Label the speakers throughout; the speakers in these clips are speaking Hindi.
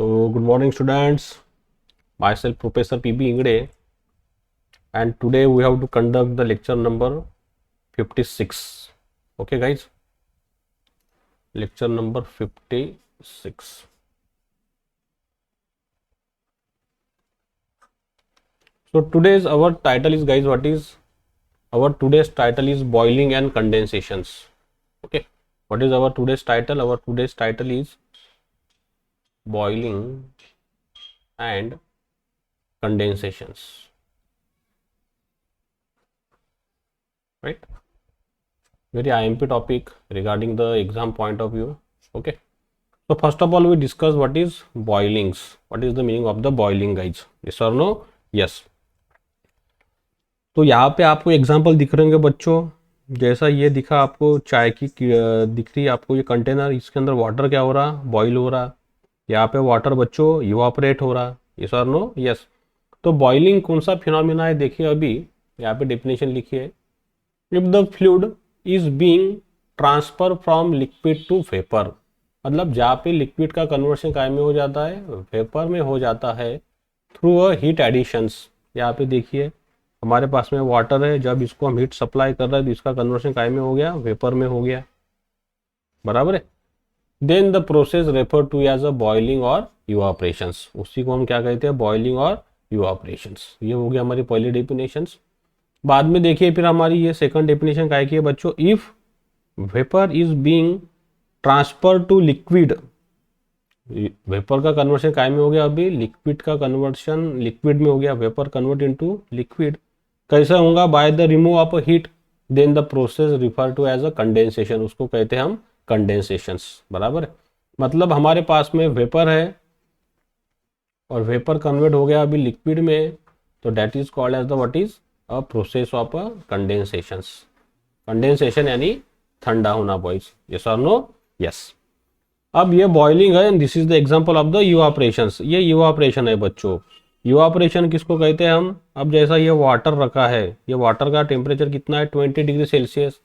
Speaker 1: So, good morning, students. Myself, Professor P.B. Ingde, and today we have to conduct the lecture number 56. Okay, guys, lecture number 56. So, today's our title is, guys, what is our today's title is boiling and condensations. Okay, what is our today's title? Our today's title is boiling and condensations. Right, very IMP topic regarding the exam point of view. Okay, so first of all we discuss what is boilings. What is the meaning of the boiling, guys? Yes or no? Yes. तो यहाँ पे आपको एग्जांपल दिख रहे होंगे बच्चों, जैसा ये दिखा आपको चाय की दिख रही है आपको ये कंटेनर, इसके अंदर वाटर क्या हो रहा, बॉईल हो रहा। यहाँ पे वाटर बच्चों इवापोरेट हो रहा। यस और नो? यस। तो बॉइलिंग कौन सा फिनोमिना है, देखिए अभी यहाँ पे डेफिनेशन लिखी है। If the fluid is being transfer from liquid to vapour, मतलब जहाँ पे लिक्विड का कन्वर्शन काय में हो जाता है, वेपर में हो जाता है थ्रू अ हीट एडिशंस। यहाँ पे देखिए हमारे पास में वाटर है, जब इसको हम हीट सप्लाई कर रहे हैं तो इसका कन्वर्शन काय में हो गया, वेपर में हो गया, बराबर है। Then the process refer to as a boiling और इवापोरेशंस, उसी को हम क्या कहते हैं, बॉइलिंग और इवापोरेशंस। ये हो गया हमारी पहली डेफिनेशंस। बाद में देखिए फिर हमारी ये सेकंड डेफिनेशन काय की है बच्चों, if vapour is being transfer to liquid, vapour का कन्वर्शन काय में हो गया, अभी लिक्विड का कन्वर्शन लिक्विड में हो गया, वेपर कन्वर्ट इनटू लिक्विड। कैसा होगा, by the remove of heat, then the process refer to as a condensation, उसको कहते हैं हम कंडेंसेशंस, बराबर है। मतलब हमारे पास में वेपर है और वेपर कन्वर्ट हो गया अभी लिक्विड में, तो that is called as the what is a process of a condensations. Condensation यानी ठंडा होना बॉयज। यस और नो? यस। अब ये बॉइलिंग है, this is the example of the evaporations. ये इवापोरेशन है बच्चों। इवापोरेशन किसको कहते हैं हम, अब जैसा ये वाटर रखा है, ये वाटर का टेम्परेचर कितना है 20 डिग्री सेल्सियस,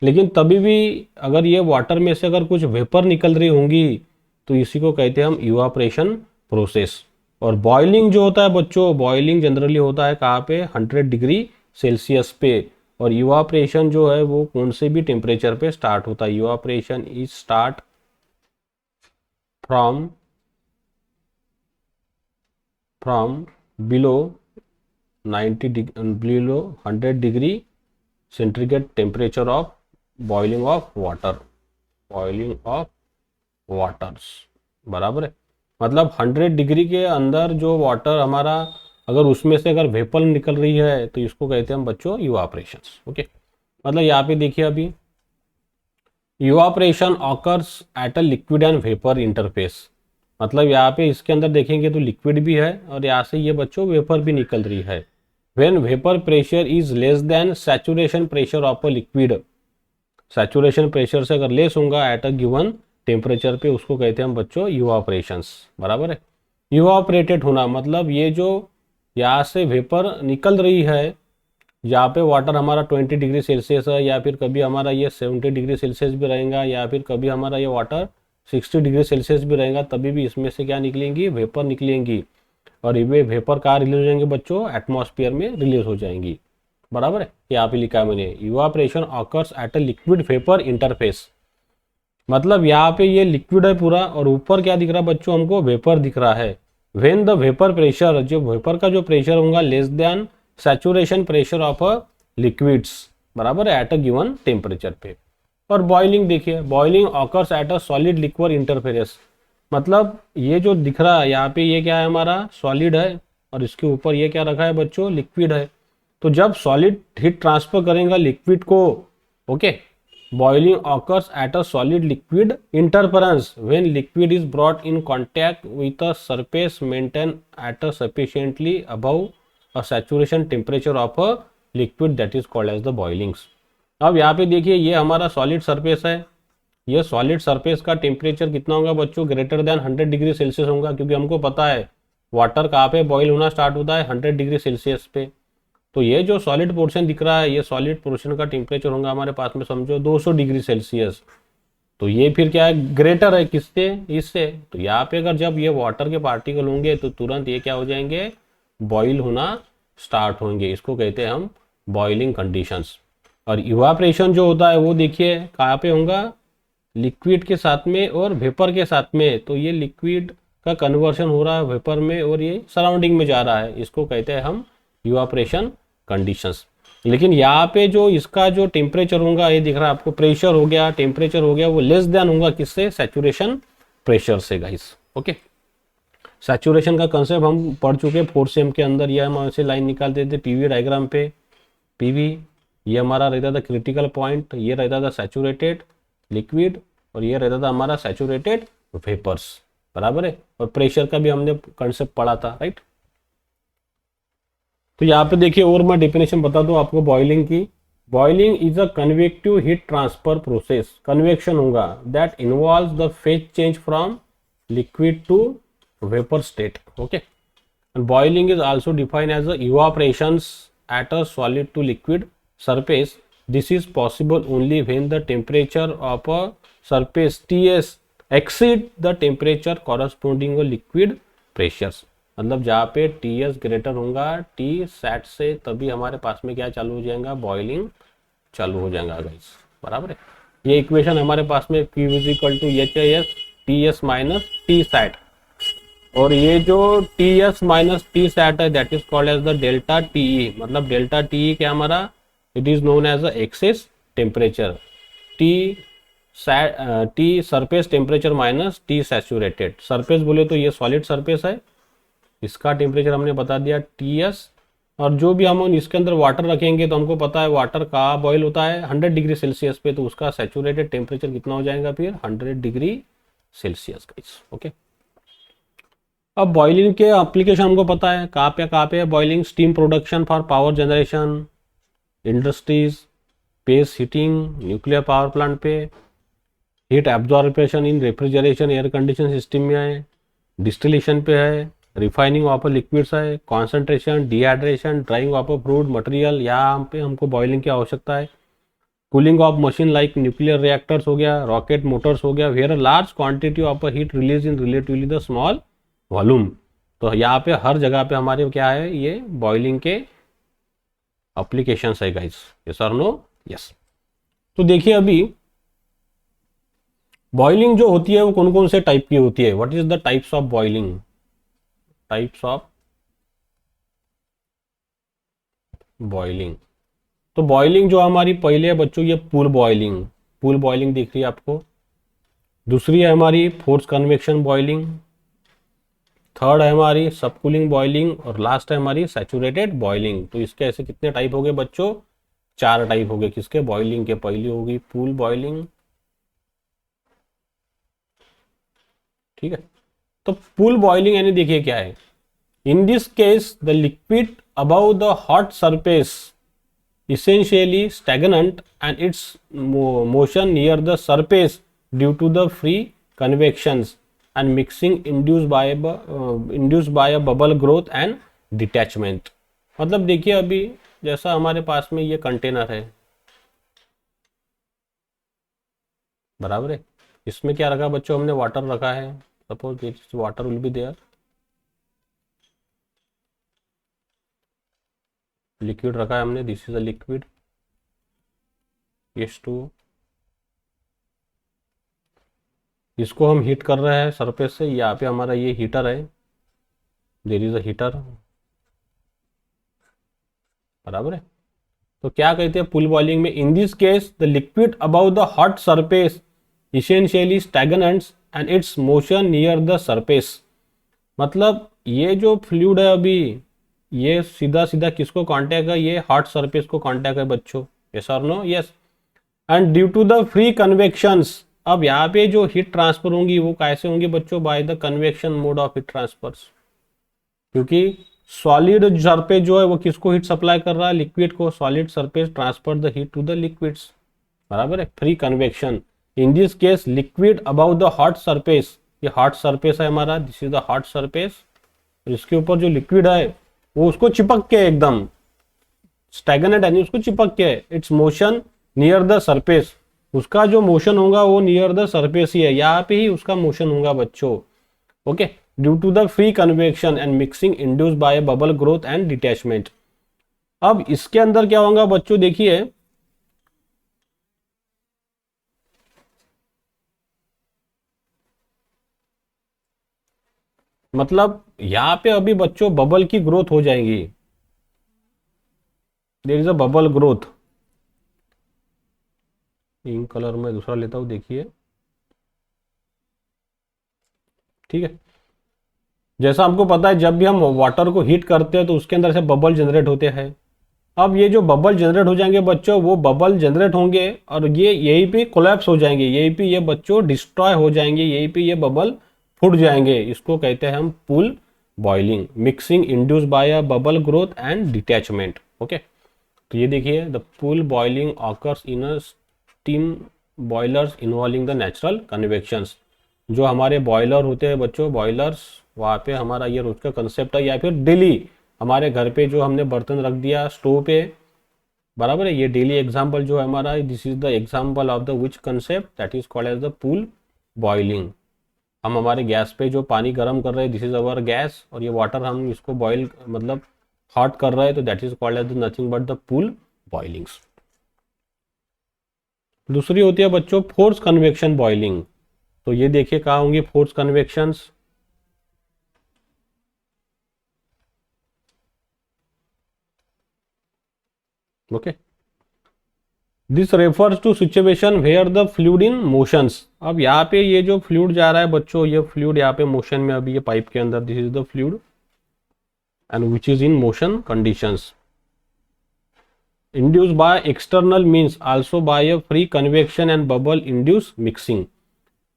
Speaker 1: लेकिन तभी भी अगर ये वाटर में से अगर कुछ वेपर निकल रही होंगी तो इसी को कहते हैं हम इवापोरेशन प्रोसेस। और बॉइलिंग जो होता है बच्चों, बॉइलिंग जनरली होता है कहाँ पे, 100 डिग्री सेल्सियस पे। और इवापोरेशन जो है वो कौन से भी टेम्परेचर पे स्टार्ट होता है। Evaporation is start from below 100 degree centigrade temperature of boiling of waters, बराबर है। मतलब 100 डिग्री के अंदर जो वाटर हमारा, अगर उसमें से अगर वेपर निकल रही है तो इसको कहते हैं हम बच्चों इवापोरेशंस। ओके, मतलब यहाँ पे देखिए अभी evaporation occurs at a liquid and vapour interface, मतलब यहाँ पे इसके अंदर देखेंगे तो लिक्विड भी है और यहाँ से ये बच्चों वेपर भी निकल रही है। When vapour pressure is less than saturation pressure of a liquid, saturation pressure से अगर लेस होगा एट अ गिवन टेम्परेचर पे, उसको कहते हैं हम बच्चों इवापोरेशंस, बराबर है। इवापोरेटेड होना मतलब ये जो यहाँ से वेपर निकल रही है, यहाँ पे वाटर हमारा 20 डिग्री सेल्सियस है, या फिर कभी हमारा ये 70 डिग्री सेल्सियस भी रहेगा, या फिर कभी हमारा ये वाटर 60 डिग्री सेल्सियस भी रहेगा, तभी भी इसमें से क्या निकलेंगी, वेपर निकलेंगी। और ये वेपर कहाँ रिलीज हो जाएंगे बच्चों, एटमॉस्फेयर में रिलीज हो जाएंगी, बराबर है। यहाँ पे लिखा है मैंने, evaporation occurs at a liquid vapour interface, मतलब यहाँ पे ये लिक्विड है पूरा और ऊपर क्या दिख रहा है बच्चों, हमको वेपर दिख रहा है। व्हेन द वेपर प्रेशर, जो वेपर का जो प्रेशर होगा less than saturation pressure of a liquids, बराबर है, एट अ गिवन टेम्परेचर पे। और बॉइलिंग देखिए, boiling occurs at a solid liquid interference, मतलब ये जो दिख रहा है यहाँ पे ये क्या है, हमारा सॉलिड है और इसके ऊपर ये क्या रखा है बच्चों, लिक्विड है। तो जब सॉलिड हीट ट्रांसफर करेगा लिक्विड को, okay, boiling occurs at a solid liquid interference when liquid is brought in contact with a surface maintain at a sufficiently above a saturation temperature of a liquid, that is called as the boilings. अब यहाँ पे देखिए ये हमारा सॉलिड सरफेस है, ये सॉलिड सरफेस का टेम्परेचर कितना होगा बच्चों, ग्रेटर देन 100 डिग्री सेल्सियस होगा, क्योंकि हमको पता है वाटर कहाँ पे बॉईल होना स्टार्ट होता है, 100 डिग्री सेल्सियस पे। तो ये जो सॉलिड पोर्शन दिख रहा है, ये सॉलिड पोर्शन का टेम्परेचर होगा हमारे पास में समझो 200 डिग्री सेल्सियस। तो ये फिर क्या है, ग्रेटर है किससे, इससे। तो यहाँ पे अगर जब ये वाटर के पार्टिकल होंगे तो तुरंत ये क्या हो जाएंगे, बॉईल होना स्टार्ट होंगे। इसको कहते हैं हम बॉइलिंग कंडीशंस। और इवापरेशन जो होता है वो देखिए कहाँ पे होगा, लिक्विड के साथ में और वेपर के साथ में। तो ये लिक्विड का कन्वर्शन हो रहा है वेपर में और ये सराउंडिंग में जा रहा है, इसको कहते हैं हम इवापरेशन कंडीशंस। लेकिन यहाँ पे जो इसका जो टेम्परेचर होगा, ये दिख रहा है आपको, प्रेशर हो गया, टेम्परेचर हो गया, वो लेस देन होगा किससे, सैचुरेशन प्रेशर से गाइस। ओके, सैचुरेशन का कंसेप्ट हम पढ़ चुके 4th सेम के अंदर। ये हम ऐसे लाइन निकालते थे पीवी डायग्राम पे। पीवी ये हमारा रहता था क्रिटिकल पॉइंट, ये रहता था सैचुरेटेड लिक्विड और ये रहता था हमारा सैचुरेटेड वेपर्स, बराबर है। और प्रेशर का भी हमने कंसेप्ट पढ़ा था, राइट। तो यहाँ पे देखिए और मैं डेफिनेशन बता दूं आपको बॉइलिंग की। Boiling is a convective heat transfer process, convection होगा, that involves the phase change from liquid to vapour state. Okay, and boiling is also defined as evaporations at a solid to liquid surface. This is possible only when the temperature of a surface Ts exceed the temperature corresponding to liquid pressures. मतलब जहाँ पे Ts ग्रेटर होगा T सैट से, तभी हमारे पास में क्या चालू हो जाएगा, बॉइलिंग चालू हो जाएगा गाइस, बराबर है। ये इक्वेशन हमारे पास में Q = HIS Ts minus T sat, और ये जो Ts माइनस T सैट है that is called as the delta TE। मतलब डेल्टा TE क्या हमारा, it is known as the excess temperature, T surface temperature minus T saturated। Surface बोले तो ये सॉलिड सरफेस है, इसका टेम्परेचर हमने बता दिया Ts। और जो भी हम इसके अंदर वाटर रखेंगे तो हमको पता है वाटर का बॉयल होता है 100 डिग्री सेल्सियस पे, तो उसका सैचुरेटेड टेम्परेचर कितना हो जाएगा फिर 100 डिग्री सेल्सियस गाइस। ओके, अब बॉइलिंग के एप्लीकेशन हमको पता है कहाँ पे है boiling. Steam production for power generation, industries, space heating, nuclear power plant पे, heat absorption in refrigeration air condition system में है, डिस्टिलेशन पे है, रिफाइनिंग ऑफ लिक्विड्स है, concentration, dehydration, drying of fruit material, यहाँ पे हमको बॉइलिंग की आवश्यकता है। Cooling of machine like nuclear reactors हो गया, रॉकेट मोटर्स हो गया, where large quantity of heat release in relatively the small volume. तो यहाँ पे हर जगह पे हमारे क्या है, ये बॉइलिंग के एप्लीकेशंस है गाइस, यस और नो, यस। तो देखिए अभी बॉइलिंग जो होती है वो कौन कौन से टाइप की होती है, what is the types of boiling, types of boiling. तो बॉइलिंग जो हमारी पहले है बच्चों, ये पूल बॉइलिंग दिख रही है आपको। दूसरी है हमारी फोर्स कन्वेक्शन बॉइलिंग, थर्ड है हमारी सबकूलिंग बॉइलिंग, और लास्ट है हमारी सैचुरेटेड बॉइलिंग। तो इसके ऐसे कितने टाइप हो गए बच्चों, 4 टाइप हो गए किसके, बॉइलिंग के। पहली होगी पूल बॉइलिंग, ठीक है। तो पूल बॉइलिंग यानी देखिए क्या है, इन this case the liquid above the hot surface essentially stagnant and its motion near the surface due to the free convections and mixing induced by a bubble growth and detachment। मतलब देखिए अभी जैसा हमारे पास में ये कंटेनर है, बराबर है, इसमें क्या रखा बच्चों, हमने वाटर रखा है। Suppose this water will be there, liquid रखा है हमने, this is a liquid, H2, इसको हम हीट कर रहे हैं सरफेस से। यहाँ पे हमारा ये हीटर है, देयर इज अ हीटर, बराबर है। तो क्या कहते हैं पूल बॉइलिंग में, in this case the liquid above the hot surface essentially stagnants and its motion near the surface. मतलब ये जो फ्लूइड है अभी, ये सीधा सीधा किसको कांटेक्ट है, ये हॉट सरफेस को कांटेक्ट है बच्चों, यस और no, yes. And due to the free convections, अब यहाँ पे जो हीट ट्रांसफर होंगी वो कैसे होंगी बच्चों, by the convection mode of heat transfer. क्योंकि सॉलिड सरफेस जो है वो किसको हीट सप्लाई कर रहा है, लिक्विड को। Solid surface transfer the heat to the liquids, बराबर है, free convection. In this case liquid above the hot surface, ये हॉट सरफेस है हमारा, this is the hot surface, और इसके ऊपर जो लिक्विड है वो उसको चिपक के एकदम स्टैग्नेंट यानी उसको चिपक के, it's motion near the surface, उसका जो मोशन होगा वो नियर द सरफेस ही है, यहाँ पे ही उसका मोशन होगा बच्चों। Okay, due to the free convection and mixing induce by bubble growth and detachment. अब इसके अंदर क्या होगा बच्चों, देखिए मतलब यहाँ पे अभी बच्चों बबल की ग्रोथ हो जाएंगी, there is a bubble growth. Ink colour में दूसरा लेता हूं, देखिए ठीक है। जैसा हमको पता है जब भी हम वाटर को हीट करते हैं तो उसके अंदर से बबल जनरेट होते हैं। अब ये जो बबल जनरेट हो जाएंगे बच्चों, वो बबल जनरेट होंगे और ये यहीं पे कोलैप्स हो जाएंगे, यहीं पे ये बच्चों डिस्ट्रॉय हो जाएंगे, यहीं पे ये बबल फूट जाएंगे। इसको कहते हैं हम pool boiling, mixing induce by a bubble growth and detachment. Okay, तो ये देखिए the pool boiling occurs in a steam boilers involving the natural convections. जो हमारे बॉयलर होते हैं बच्चों, बॉयलर्स, वहाँ पे हमारा ये रोज का कंसेप्ट है, या फिर डेली हमारे घर पे जो हमने बर्तन रख दिया स्टोव पे, बराबर है, ये डेली एग्जाम्पल जो है हमारा, this is the example of the which concept that is called as the pool boiling. हम हमारे गैस पे जो पानी गर्म कर रहे हैं, दिस इज अवर गैस, और ये वाटर हम इसको बॉयल मतलब हॉट कर रहे हैं, तो that is called as nothing but the pool boilings. दूसरी होती है बच्चों फोर्स कन्वेक्शन बॉइलिंग। तो ये देखिए कहाँ होंगी force convections, okay, this refers to situation where the fluid in motions. अब यहाँ पे ये जो फ्लूइड जा रहा है बच्चों, ये फ्लूइड यहाँ पे मोशन में, अभी ये पाइप के अंदर, this is the fluid and which is in motion conditions, induced by external means also by a free convection and bubble induced mixing।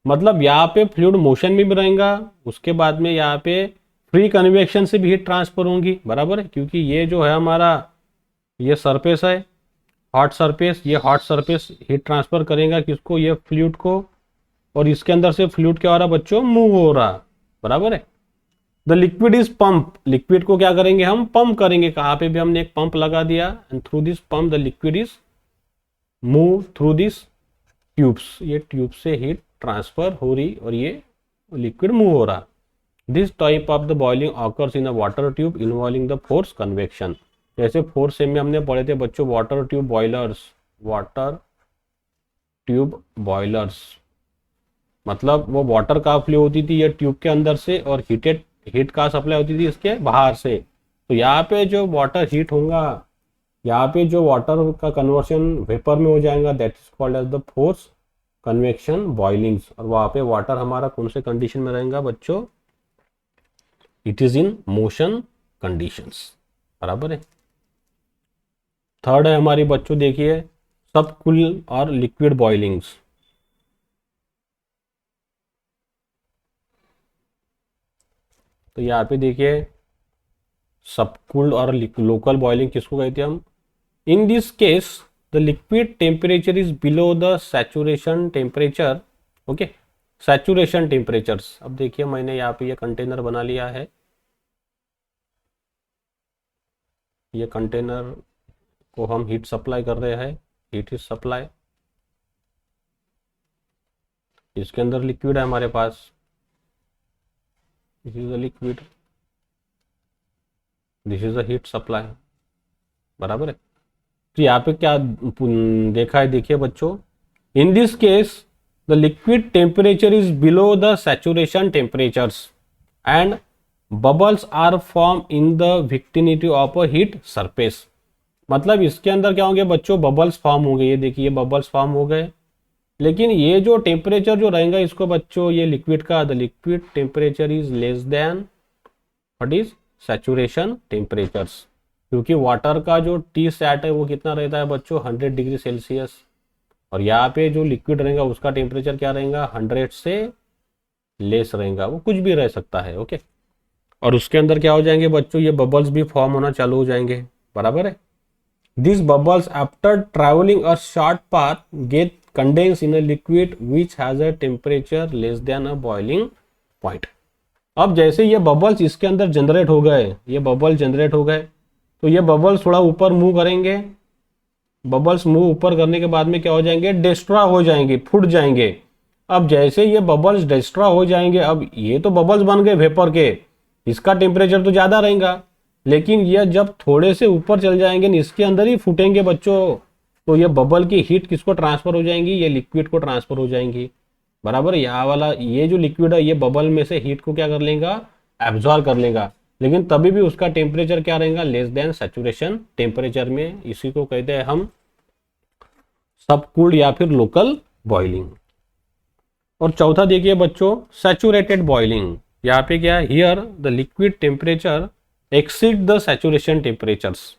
Speaker 1: मतलब यहाँ पे फ्लूइड मोशन में भी रहेगा, उसके बाद में यहाँ पे फ्री कन्वेक्शन से भी हीट ट्रांसफर होंगी, बराबर है, क्योंकि ये जो है हमारा ये सरफेस है हॉट सरफेस, ये हॉट सरफेस हीट ट्रांसफर करेगा किसको, ये फ्लूइड को, और इसके अंदर से फ्लूइड क्या हो रहा बच्चों, मूव हो रहा, बराबर है। The liquid is pump, liquid को क्या करेंगे हम, पंप करेंगे, कहाँ पे भी हमने एक पंप लगा दिया, and through this pump the liquid is move through this tubes, ये ट्यूब से हीट ट्रांसफर हो रही और ये लिक्विड मूव हो रहा। This type of the boiling occurs in a water tube involving the force convection. जैसे फोर्थ सेम में हमने पढ़े थे बच्चों water tube boilers, water tube boilers, मतलब वो वाटर का फ्लो होती थी ये ट्यूब के अंदर से, और हीट का सप्लाई होती थी इसके बाहर से। तो यहाँ पे जो वाटर हीट होगा, यहाँ पे जो वाटर का कन्वर्शन वेपर में हो जाएगा, that is called as the force convection boilings. और वहाँ पे वाटर हमारा कौन से कंडीशन में रहेगा बच्चों, it is in motion conditions, बराबर है। थर्ड है हमारी बच्चों देखिए सब कूल और लिक्विड बॉइलिंग्स। तो यहाँ पे देखिए सबकूल्ड और लोकल बॉइलिंग किसको कहते हैं हम। इन this case the liquid temperature is below the saturation temperature. Okay, saturation temperatures. अब देखिए मैंने यहाँ पे ये कंटेनर बना लिया है, ये कंटेनर को हम हीट सप्लाई कर रहे हैं, हीट इज सप्लाई, इसके अंदर लिक्विड है हमारे पास, this is the liquid, this is the heat supply, बराबर है। तो यहाँ पे क्या देखा है, देखिए बच्चों, in this case the liquid temperature is below the saturation temperatures and bubbles are form in the vicinity of a heat surface. मतलब इसके अंदर क्या होंगे बच्चों, बबल्स फॉर्म हो गए, ये देखिए बबल्स फॉर्म हो गए, लेकिन ये जो टेम्परेचर जो रहेगा इसको बच्चों, ये लिक्विड का, the liquid temperature is less than what is saturation temperatures, क्योंकि वाटर का जो टी सैट है वो कितना रहता है बच्चों, 100 डिग्री सेल्सियस, और यहाँ पे जो लिक्विड रहेगा उसका टेम्परेचर क्या रहेगा, 100 से लेस रहेगा, वो कुछ भी रह सकता है। ओके, और उसके अंदर क्या हो जाएंगे बच्चों, ये बबल्स भी फॉर्म होना चालू हो जाएंगे, बराबर है। This bubbles after travelling a short path get condense in a liquid which has a temperature less than a boiling point. अब जैसे ये बबल्स इसके अंदर जनरेट हो गए, ये बबल जनरेट हो गए, तो ये बबल्स थोड़ा ऊपर मूव करेंगे, बबल्स मूव ऊपर करने के बाद में क्या हो जाएंगे, डिस्ट्रॉय हो जाएंगे, फूट जाएंगे। अब जैसे ये बबल्स डिस्ट्रॉय हो जाएंगे, अब ये तो बबल्स बन गए वेपर के, इसका टेम्परेचर तो ज़्यादा रहेगा, लेकिन ये जब थोड़े से ऊपर चल जाएंगे इसके अंदर ही फूटेंगे बच्चों, तो ये बबल की हीट किसको ट्रांसफर हो जाएंगी, ये लिक्विड को ट्रांसफर हो जाएंगी। बराबर, यहाँ वाला ये जो लिक्विड है ये बबल में से हीट को क्या कर लेगा, एब्जॉर्ब कर लेगा, लेकिन तभी भी उसका टेम्परेचर क्या रहेगा, लेस देन सैचुरेशन टेम्परेचर में। इसी को कहते हैं हम सब कूल्ड या फिर लोकल बॉइलिंग। और चौथा देखिए बच्चों, सैचुरेटेड बॉइलिंग। यहाँ पे क्या है, here the liquid temperature exceed the saturation temperatures.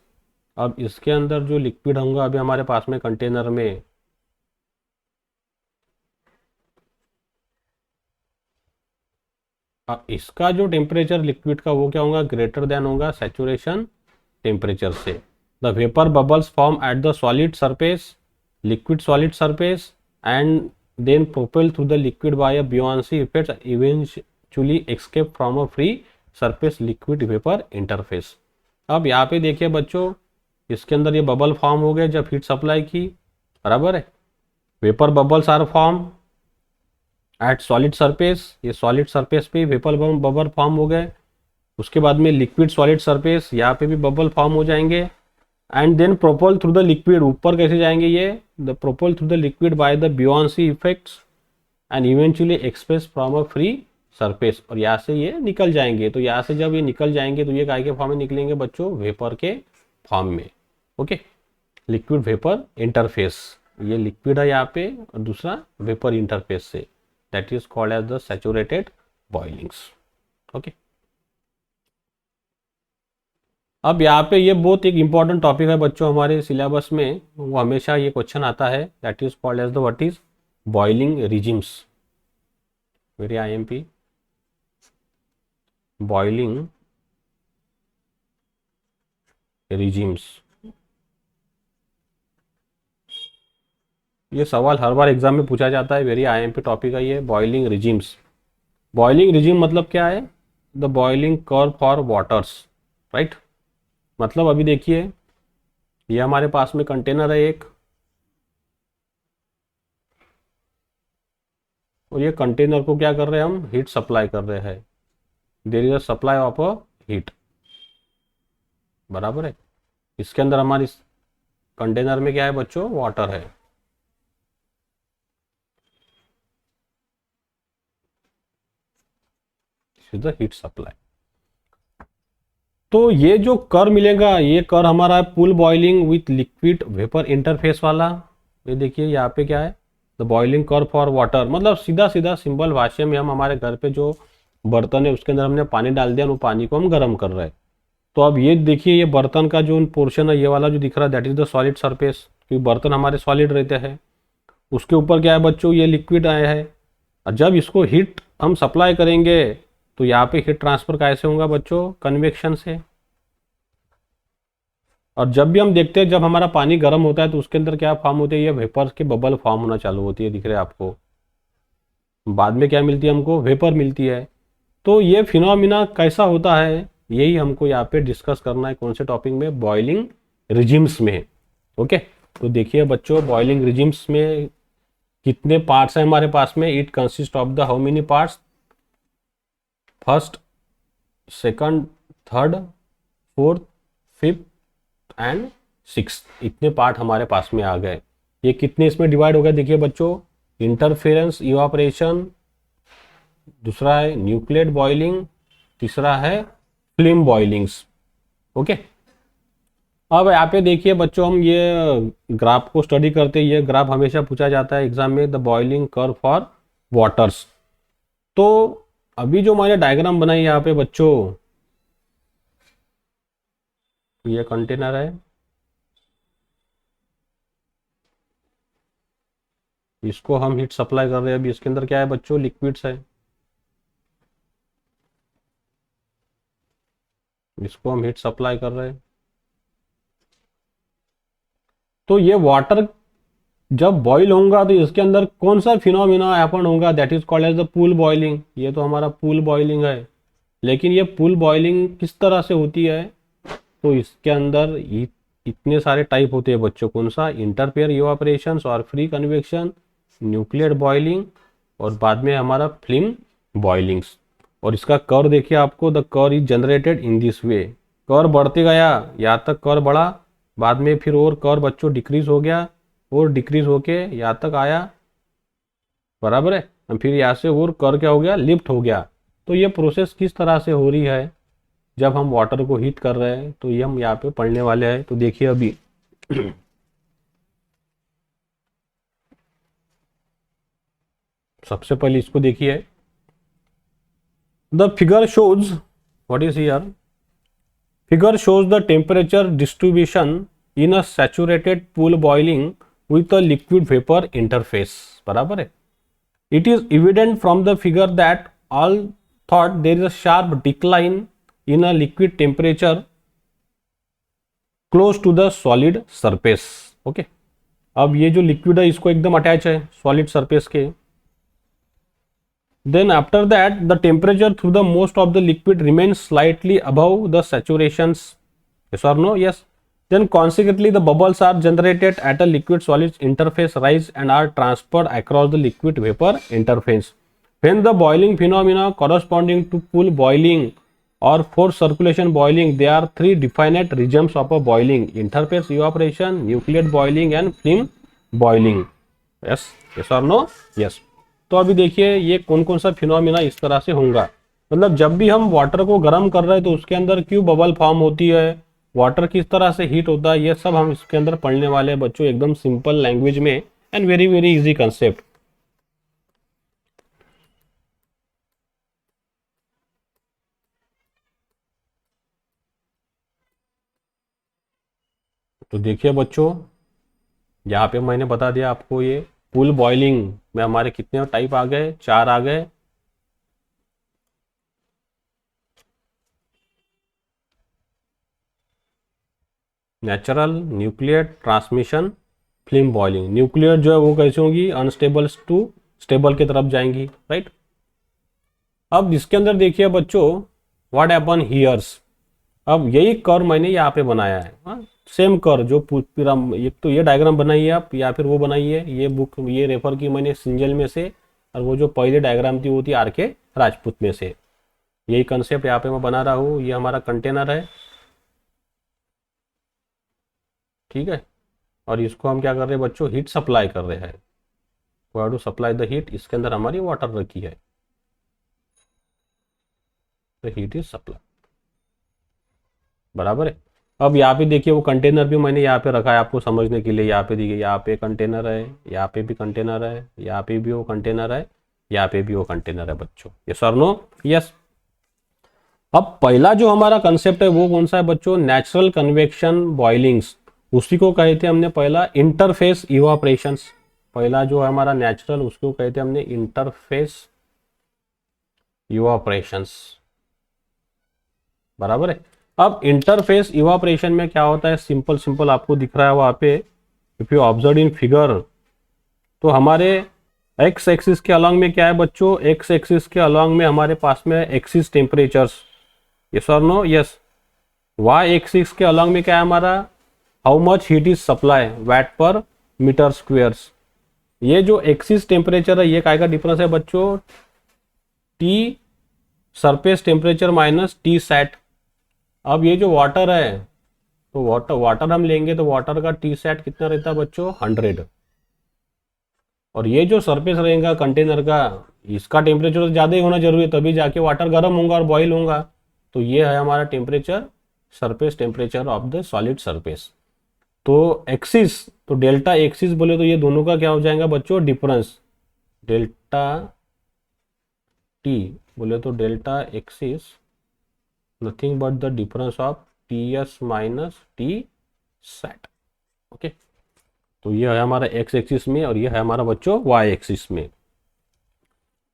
Speaker 1: अब इसके अंदर जो लिक्विड होगा अभी हमारे पास में कंटेनर में, अब इसका जो टेम्परेचर लिक्विड का वो क्या होगा, ग्रेटर देन होगा सैचुरेशन टेम्परेचर से। The vapour bubbles form at the solid surface, liquid solid surface, and then propelled through the liquid by a buoyancy effect eventually escape from a free surface liquid vapor interface। अब यहाँ पे देखिए बच्चों, इसके अंदर ये बबल फॉर्म हो गए जब हीट सप्लाई की, बराबर है। Vapour bubbles are form at solid surface, ये सॉलिड सरफेस पे वेपर बबल फॉर्म हो गए। उसके बाद में लिक्विड सॉलिड सरफेस, यहाँ पे भी बबल फॉर्म हो जाएंगे। And then propel through the liquid, ऊपर कैसे जाएंगे ये, the propel through the liquid by the buoyancy effects and eventually express from a free surface, और यहाँ से ये निकल जाएंगे। तो यहाँ से जब ये निकल जाएंगे तो ये काय के फॉर्म में निकलेंगे बच्चों, वेपर के फॉर्म में। ओके, लिक्विड वेपर इंटरफेस, ये लिक्विड है यहाँ पे और दूसरा वेपर इंटरफेस से, that is called as the saturated boilings. Okay, अब यहाँ पे ये बहुत एक इंपॉर्टेंट टॉपिक है बच्चों हमारे सिलेबस में, वो हमेशा ये क्वेश्चन आता है, that is called as the what is boiling regimes. Very IMP, boiling regimes. ये सवाल हर बार एग्जाम में पूछा जाता है, वेरी आईएमपी टॉपिक है ये, बॉइलिंग रिजिम्स। बॉइलिंग रिजिम मतलब क्या है, the boiling curve for waters, right. मतलब अभी देखिए ये हमारे पास में कंटेनर है एक, और ये कंटेनर को क्या कर रहे हैं हम, हीट सप्लाई कर रहे हैं, there is a supply of a heat, बराबर है। इसके अंदर हमारी कंटेनर में क्या है बच्चों, वाटर है। This is the heat supply. तो ये जो कर मिलेगा, ये कर हमारा है pool boiling with liquid vapour interface वाला। ये देखिए यहाँ पे क्या है, द बॉइलिंग कर फॉर वाटर, मतलब सीधा सीधा सिंपल भाषा में हम हमारे घर पे जो बर्तन है उसके अंदर हमने पानी डाल दिया, वो पानी को हम गर्म कर रहे हैं। तो अब ये देखिए ये बर्तन का जो पोर्शन है, ये वाला जो दिख रहा है, that is the solid surface, क्योंकि बर्तन हमारे सॉलिड रहते हैं। उसके ऊपर क्या है बच्चों, ये लिक्विड आया है, और जब इसको हीट हम सप्लाई करेंगे तो यहाँ पे हीट ट्रांसफर कैसे होगा बच्चों, कन्वेक्शन से। और जब भी हम देखते हैं जब हमारा पानी गर्म होता है तो उसके अंदर क्या फॉर्म होते हैं, ये वेपर्स के बबल फॉर्म होना चालू होती है, दिख रहे हैं आपको। बाद में क्या मिलती है हमको, वेपर मिलती है। तो ये फिनोमिना कैसा होता है, यही हमको यहाँ पे डिस्कस करना है, कौन से टॉपिक में, बॉइलिंग रिजिम्स में। ओके, तो देखिए बच्चों बॉइलिंग रिजिम्स में कितने पार्ट्स हैं हमारे पास में, it consist of the how many parts, first, second, third, fourth, fifth and six, इतने पार्ट हमारे पास में आ गए। ये कितने इसमें डिवाइड हो गए, देखिए बच्चों, इंटरफेरेंस इवापोरेशन, दूसरा है न्यूक्लियेट बॉइलिंग, तीसरा है फ्लेम बॉइलिंग्स। ओके, अब यहाँ पे देखिए बच्चों हम ये ग्राफ को स्टडी करते हैं, ये ग्राफ हमेशा पूछा जाता है एग्जाम में, the boiling curve for waters. तो अभी जो मैंने डायग्राम बनाई यहाँ पे बच्चों, ये कंटेनर है, इसको हम हीट सप्लाई कर रहे हैं। अभी इसके अंदर क्या है बच्चों, लिक्विड्स है, इसको हम हीट सप्लाई कर रहे हैं। तो ये वाटर जब बॉईल होगा तो इसके अंदर कौन सा फिनोमिना हैपन होगा, that is called as the pool boiling. ये तो हमारा पूल बॉइलिंग है, लेकिन ये पूल बॉइलिंग किस तरह से होती है, तो इसके अंदर इतने सारे टाइप होते हैं बच्चों, कौन सा, इंटरपेयर इवापोरेशन और फ्री कन्वेक्शन, न्यूक्लियर बॉइलिंग, और बाद में हमारा फिल्म बॉइलिंग्स। और इसका कर देखिए आपको, द कर is generated in this way, कर बढ़ते गया, यहाँ तक कर बढ़ा, बाद में फिर और कर बच्चों डिक्रीज हो गया, और डिक्रीज होके यहाँ तक आया, बराबर है, फिर यहाँ से और कर क्या हो गया, लिफ्ट हो गया। तो ये प्रोसेस किस तरह से हो रही है जब हम वाटर को हीट कर रहे हैं, तो ये हम यहाँ पे पढ़ने वाले हैं। तो देखिए अभी सबसे पहले इसको देखिए, the figure shows what is here, figure shows the temperature distribution in a saturated pool boiling with a liquid vapor interface, बराबर है। It is evident from the figure that all thought there is a sharp decline in a liquid temperature close to the solid surface, okay। अब ये जो लिक्विड है इसको एकदम अटैच है सॉलिड सरफेस के। Then after that the temperature through the most of the liquid remains slightly above the saturations, yes or no, yes। Then consequently the bubbles are generated at a liquid solid interface rise and are transferred across the liquid vapor interface. When the boiling phenomena corresponding to pool boiling or forced circulation boiling, there are three definite regimes of a boiling: interface evaporation, nuclear boiling and film boiling, yes, yes or no, yes। तो अभी देखिए ये कौन कौन सा फिनोमिना इस तरह से होगा, मतलब जब भी हम वाटर को गर्म कर रहे हैं तो उसके अंदर क्यों बबल फॉर्म होती है, वाटर किस तरह से हीट होता है, ये सब हम इसके अंदर पढ़ने वाले हैं बच्चों, एकदम सिंपल लैंग्वेज में and very very easy concept. तो देखिए बच्चों, यहाँ पे मैंने बता दिया आपको, ये पूल बॉइलिंग में हमारे कितने टाइप आ गए, 4 आ गए। Natural, nuclear, transmission, film boiling. Nuclear जो है वो कैसे होगी, अनस्टेबल टू स्टेबल की तरफ जाएंगी, राइट। अब इसके अंदर देखिए बच्चों, व्हाट हैपन हियर्स, अब यही कर मैंने यहाँ पे बनाया है, सेम कर जो एक तो ये डायग्राम बनाइए आप, या फिर वो बनाइए, ये बुक ये रेफर की मैंने सिंजल में से, और वो जो पहले डायग्राम थी वो थी आर के राजपूत में से। यही कंसेप्ट यहाँ पे मैं बना रहा हूँ। ये हमारा कंटेनर है, ठीक है, और इसको हम क्या कर रहे हैं बच्चों, हीट सप्लाई कर रहे हैं, टू सप्लाई द हीट। इसके अंदर हमारी वाटर रखी है, तो हीट इज सप्लाई, बराबर है। अब यहाँ पे देखिए वो कंटेनर भी मैंने यहाँ पे रखा है आपको समझने के लिए। यहाँ पे देखिए, यहाँ पे कंटेनर है, यहाँ पे भी कंटेनर है, यहाँ पे भी वो कंटेनर है, यहाँ पे भी वो कंटेनर है बच्चों, यस और नो, यस। अब पहला जो हमारा कंसेप्ट है वो कौन सा है बच्चों, नेचुरल कन्वेक्शन बॉइलिंग्स, उसी को कहे थे हमने पहला इंटरफेस इवापोरेशंस। पहला जो है हमारा नेचुरल, उसको कहते हमने इंटरफेस इवापोरेशंस, बराबर है। अब इंटरफेस इवापोरेशन में क्या होता है, सिंपल सिंपल आपको दिख रहा है वहां पे, if you observe in figure, तो हमारे एक्स एक्सिस के अलॉन्ग में क्या है बच्चों, एक्स एक्सिस के अलॉन्ग में हमारे पास में एक्सिस टेम्परेचर्स, यस और नो, यस। वाई एक्सिस के अलॉन्ग में क्या है हमारा, how much heat is supply watt पर मीटर स्क्वेयर्स। ये जो एक्सिस टेम्परेचर है ये काय का डिफरेंस है बच्चों, T surface temperature minus T set. अब ये जो वाटर है, तो वाटर हम लेंगे तो वाटर का टी सेट कितना रहता है बच्चों, 100, और ये जो सरफेस रहेगा कंटेनर का, इसका टेम्परेचर तो ज़्यादा ही होना जरूरी है, तभी जाके वाटर गर्म होगा और बॉईल होगा। तो ये है हमारा temperature, surface temperature of the solid surface. तो एक्सिस, तो डेल्टा एक्सिस बोले तो ये दोनों का क्या हो जाएगा बच्चों, डिफरेंस, डेल्टा टी बोले तो delta axis nothing but the difference of T S minus T set, okay. तो ये है हमारा एक्स एक्सिस में, और ये है हमारा बच्चों वाई एक्सिस में।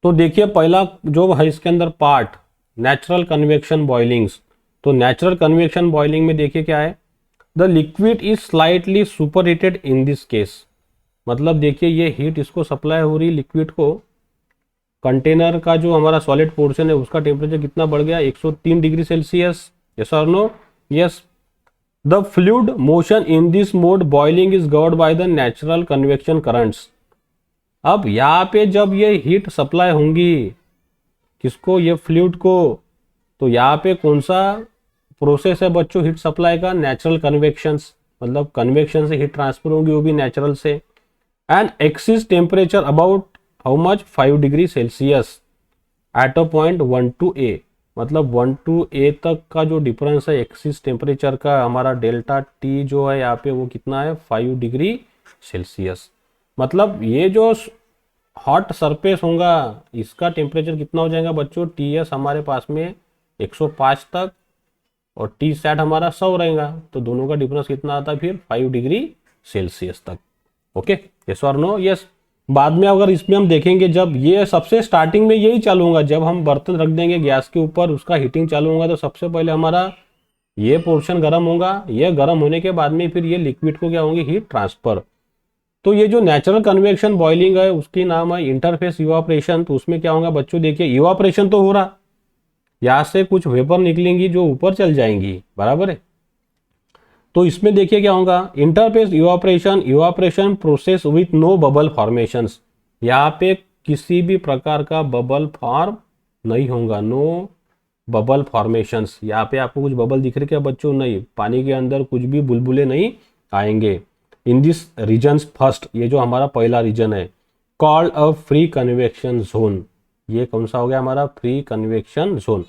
Speaker 1: तो देखिए पहला जो है इसके अंदर पार्ट, नेचुरल कन्वेक्शन बॉइलिंग्स। तो नेचुरल कन्वेक्शन बॉइलिंग में देखिए क्या है, the liquid is slightly super heated in this case, मतलब देखिए ये हीट इसको सप्लाई हो रही लिक्विड को, कंटेनर का जो हमारा सॉलिड पोर्शन है उसका टेम्परेचर कितना बढ़ गया, 103 डिग्री सेल्सियस, यस और no, yes. The fluid motion in this mode boiling is governed by the natural convection currents. अब यहाँ पे जब ये हीट सप्लाई होंगी किसको, ये फ्लूइड को, तो यहाँ पे कौन सा प्रोसेस है बच्चों हीट सप्लाई का, नेचुरल कन्वेक्शन, मतलब कन्वेक्शन से हीट ट्रांसफर होगी वो भी नेचुरल से। And axis temperature about how much 5 degree Celsius at a point 1 to A, मतलब 1 to A तक का जो डिफरेंस है एक्सिस टेम्परेचर का, हमारा डेल्टा टी जो है यहाँ पे वो कितना है 5 डिग्री सेल्सियस। मतलब ये जो हॉट सरफेस होगा इसका टेम्परेचर कितना हो जाएगा बच्चों, TS हमारे पास में 105 तक और T सैट हमारा 100 रहेगा, तो दोनों का डिफरेंस कितना आता है फिर 5 डिग्री सेल्सियस तक। ओके, यस और नो? यस। बाद में अगर इसमें हम देखेंगे जब ये सबसे स्टार्टिंग में यही चालू होगा, जब हम बर्तन रख देंगे गैस के ऊपर उसका हीटिंग चालू होगा तो सबसे पहले हमारा ये पोर्शन गर्म होगा, ये गर्म होने के बाद में फिर ये लिक्विड को क्या होंगे हीट ट्रांसफर। तो ये जो नेचुरल कन्वेक्शन बॉइलिंग है उसकी नाम है इंटरफेस इवापोरेशन। तो उसमें क्या होगा बच्चों, देखिए इवापोरेशन तो हो रहा, यहाँ से कुछ वेपर निकलेंगी जो ऊपर चल जाएंगी, बराबर है। तो इसमें देखिए क्या होगा, interface evaporation, evaporation process with no bubble formations. यहाँ पे किसी भी प्रकार का बबल फॉर्म नहीं होगा, नो बबल फॉर्मेशंस। यहाँ पे आपको कुछ बबल दिख रहे क्या बच्चों, नहीं, पानी के अंदर कुछ भी बुलबुले नहीं आएंगे। इन दिस रीजन फर्स्ट, ये जो हमारा पहला रीजन है called a free convection zone, ये कौन सा हो गया हमारा free convection zone.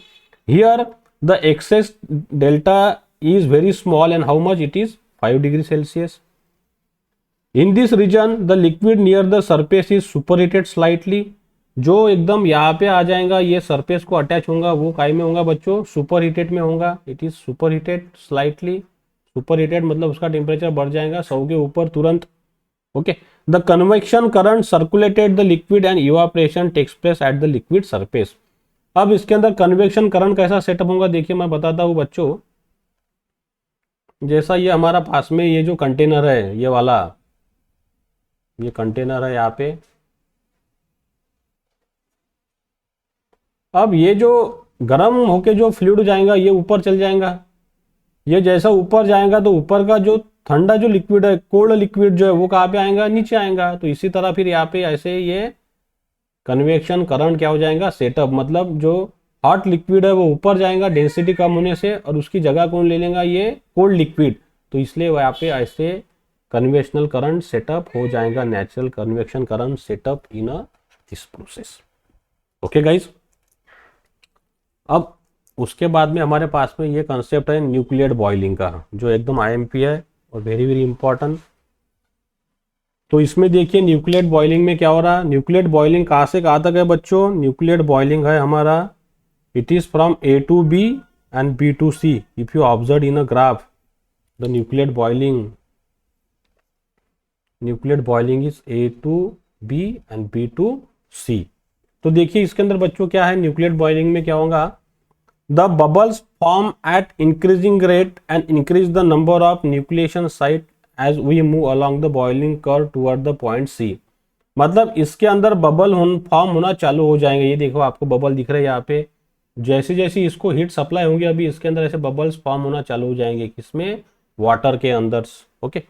Speaker 1: Here the excess delta is very small and how much it is 5 degree Celsius. In this region the liquid near the surface is superheated slightly। जो एकदम यहाँ पे आ जाएगा ये सरफेस को अटैच होगा वो काय में होगा बच्चों, सुपर हीटेड में होगा। It is super heated slightly, super heated मतलब उसका टेम्परेचर बढ़ जाएगा 100 के ऊपर तुरंत। Okay, the convection current circulated the liquid and evaporation takes place at the liquid surface. अब इसके अंदर कन्वेक्शन करंट कैसा सेटअप होगा देखिए मैं बताता हूँ बच्चों। जैसा ये हमारा पास में ये जो कंटेनर है ये वाला, ये कंटेनर है यहाँ पे। अब ये जो गर्म होके जो फ्लूइड जाएगा ये ऊपर चल जाएगा, ये जैसा ऊपर जाएगा तो ऊपर का जो ठंडा जो लिक्विड है, कोल्ड लिक्विड जो है वो कहाँ पे आएगा, नीचे आएगा। तो इसी तरह फिर यहाँ पे ऐसे ये कन्वेक्शन करंट क्या हो जाएगा सेटअप, मतलब जो हॉट लिक्विड है वो ऊपर जाएगा डेंसिटी कम होने से और उसकी जगह कौन ले लेगा, ये कोल्ड लिक्विड। तो इसलिए यहाँ पे ऐसे कन्वेक्शनल करंट सेटअप हो जाएगा, natural convection current setup in a this process. Okay guys, अब उसके बाद में हमारे पास में ये कंसेप्ट है न्यूक्लियर बॉइलिंग का, जो एकदम IMP है और वेरी वेरी इंपॉर्टेंट। तो इसमें देखिए न्यूक्लियर बॉइलिंग में क्या हो रहा है, न्यूक्लियर बॉइलिंग कहाँ से कहाँ तक है बच्चों, न्यूक्लियर बॉइलिंग है हमारा it is from A to B and B to C। if you observe in a graph the nuclear boiling is A to B and B to C। तो देखिए इसके अंदर बच्चों क्या है, न्यूक्लियर बॉइलिंग में क्या होगा, the bubbles form at increasing rate and increase the number of nucleation site as we move along the boiling curve toward the point C। मतलब इसके अंदर बबल फॉर्म होना चालू हो जाएंगे। ये देखो आपको बबल दिख रहे हैं यहाँ पे, जैसे जैसे इसको हीट सप्लाई होगी अभी इसके अंदर ऐसे बबल्स फॉर्म होना चालू हो जाएंगे, किसमें, वाटर के अंदर। ओके,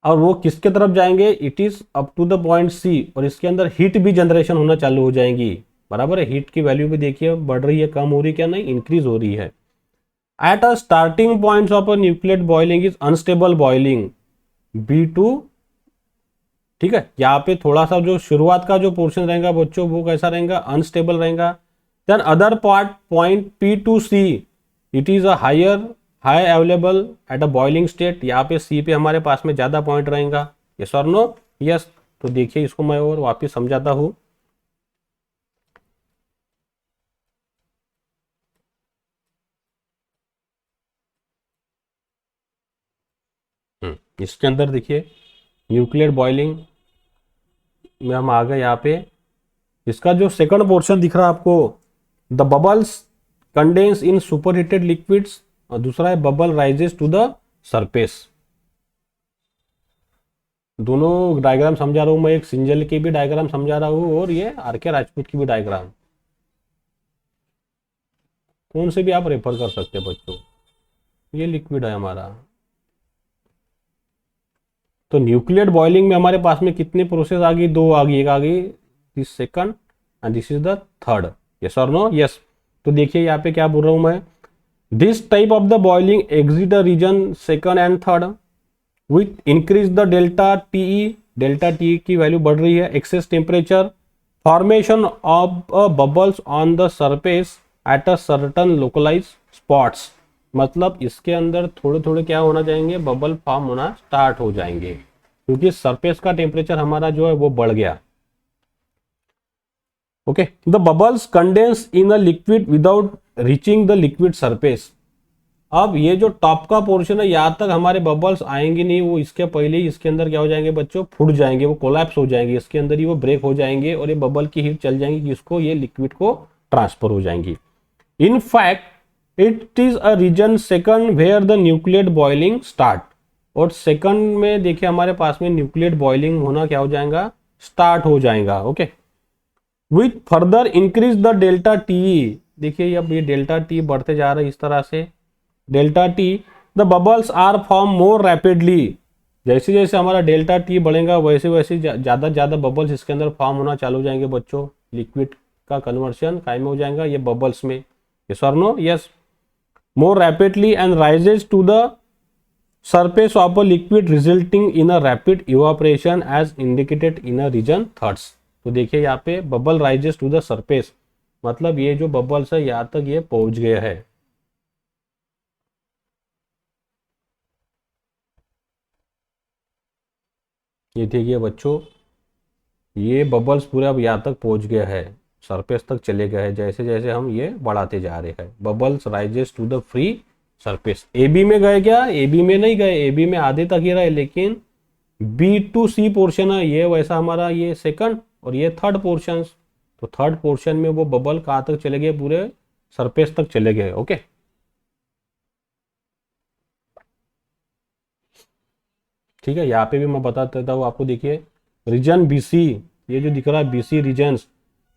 Speaker 1: और वो किसके तरफ जाएंगे, it is up to the point C, और इसके अंदर हीट भी जनरेशन होना चालू हो जाएंगी, बराबर है। हीट की वैल्यू भी देखिए बढ़ रही है, कम हो रही है क्या, नहीं, इंक्रीज हो रही है। At a starting point of a nuclear boiling is unstable boiling B2। ठीक है, यहाँ पे थोड़ा सा जो शुरुआत का जो पोर्शन रहेगा बच्चों वो कैसा रहेगा, अनस्टेबल रहेगा। Then other part point P to C it is a high available at a boiling state. यहाँ पे C पे हमारे पास में ज्यादा पॉइंट रहेगा, यस और नो, यस। तो देखिए इसको मैं और वापिस समझाता हूँ। इसके अंदर देखिए न्यूक्लियर बॉइलिंग में हम आ गए यहाँ पे, इसका जो सेकंड पोर्शन दिख रहा है आपको, the bubbles condense in superheated liquids, और दूसरा है bubble rises to the surface. दोनों डायग्राम समझा रहा हूं मैं, एक सिंजल की भी डायग्राम समझा रहा हूं और ये RK राजपूत की भी डायग्राम, कौन से भी आप रेफर कर सकते हैं बच्चों। ये लिक्विड है हमारा। तो न्यूक्लियर बॉइलिंग में हमारे पास में कितने प्रोसेस आ गई, दो आ गई, एक आ गई this second and this is the third, yes और नो, यस। तो देखिए यहाँ पे क्या बोल रहा हूं मैं, this type of the boiling exit the region second and third with increase the delta TE, delta T की वैल्यू बढ़ रही है, excess temperature, formation of bubbles on the surface at a certain localize spots, मतलब इसके अंदर थोड़े थोड़े क्या होना जाएंगे, बबल फॉर्म होना स्टार्ट हो जाएंगे, क्योंकि सरफेस का टेम्परेचर हमारा जो है वो बढ़ गया। Okay, the bubbles condense in a liquid without reaching the liquid surface. अब ये जो टॉप का पोर्शन है यहाँ तक हमारे बबल्स आएंगे नहीं, वो इसके पहले ही इसके अंदर क्या हो जाएंगे बच्चों, फूट जाएंगे, वो कोलैप्स हो जाएंगे, इसके अंदर ही वो ब्रेक हो जाएंगे और ये बबल की हीट चल जाएंगी, किसको, ये लिक्विड को ट्रांसफर हो जाएंगी। In fact it is a region second where the nuclear boiling start, और सेकंड में देखिए हमारे पास में न्यूक्लियर बॉइलिंग होना क्या हो जाएगा, स्टार्ट हो जाएगा। Okay, with further increase the delta T, देखिए अब ये डेल्टा टी बढ़ते जा रहा है इस तरह से, delta T the bubbles are form more rapidly, जैसे जैसे हमारा डेल्टा टी बढ़ेगा वैसे वैसे ज़्यादा ज़्यादा बबल्स इसके अंदर फॉर्म होना चालू हो जाएंगे बच्चों, लिक्विड का कन्वर्शन काय में हो जाएगा, ये बबल्स में, यस और no, yes. More rapidly and rises to the surface of a liquid resulting in a rapid evaporation as indicated in a region thirds. तो देखिए यहाँ पे bubble rises to the surface, मतलब ये जो बबल्स है यहाँ तक ये पहुंच गया है। ये देखिए बच्चों, ये बबल्स पूरा अब यहाँ तक पहुंच गया है, सरफेस तक चले गए हैं, जैसे जैसे हम ये बढ़ाते जा रहे हैं, bubbles rises to the free surface. A B में गए क्या, ए बी में नहीं गए, ए बी में आधे तक ही रहे, लेकिन बी टू सी पोर्शन है ये वैसा हमारा, ये सेकंड और ये थर्ड पोर्शन, तो थर्ड पोर्शन में वो बबल कहाँ तक चले गए, पूरे सरफेस तक चले गए। ओके, ठीक है, यहाँ पे भी मैं बता देता हूँ आपको, देखिए रीजन बीसी, ये जो दिख रहा है BC regions,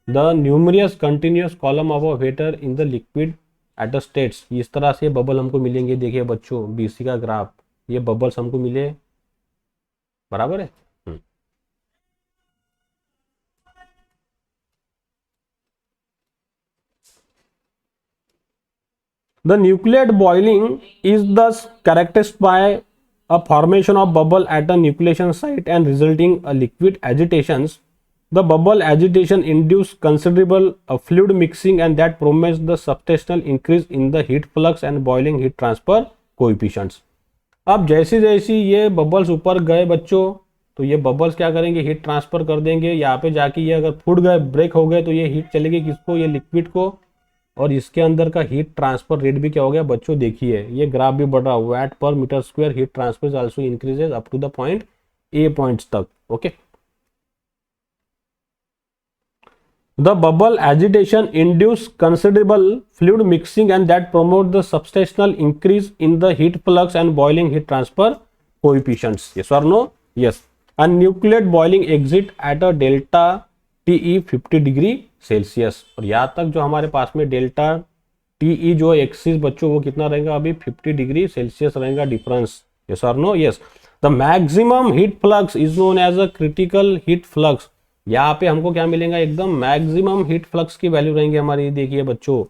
Speaker 1: the numerous continuous column of a water in the liquid at the states, इस तरह से बबल हमको मिलेंगे। देखिए बच्चों बीसी का ग्राफ, ये बबल्स हमको मिले, बराबर है। The nuclear boiling is thus characterized by a formation of bubble at the nucleation site and resulting a liquid agitations. The bubble agitation induce considerable fluid mixing and that promotes the substantial increase in the heat flux and boiling heat transfer coefficients. अब जैसे जैसे ये बबल्स ऊपर गए बच्चों, तो ये बबल्स क्या करेंगे, हीट ट्रांसफर कर देंगे, यहाँ पे जाके ये अगर फूट गए, ब्रेक हो गए, तो ये हीट चलेगी किसको, ये लिक्विड को, और इसके अंदर का हीट ट्रांसफर रेट भी क्या हो गया बच्चों, देखिए ये ग्राफ भी बढ़ रहा है, वैट पर metre square heat transfer also increases up to the point A points तक। Okay, the bubble agitation induce considerable fluid mixing and that promote the substantial increase in the heat flux and boiling heat transfer coefficients, yes और no, yes. And nuclear boiling exit at a delta T E 50 degree Celsius, और यहाँ तक जो हमारे पास में डेल्टा टीई जो एक्सिस बच्चों वो कितना रहेगा, अभी 50 डिग्री सेल्सियस रहेगा डिफरेंस, यस और no, yes. The maximum heat flux is known as a critical heat flux, यहाँ पे हमको क्या मिलेगा, एकदम मैक्सिमम हीट फ्लक्स की वैल्यू रहेंगे हमारी, देखिए बच्चों,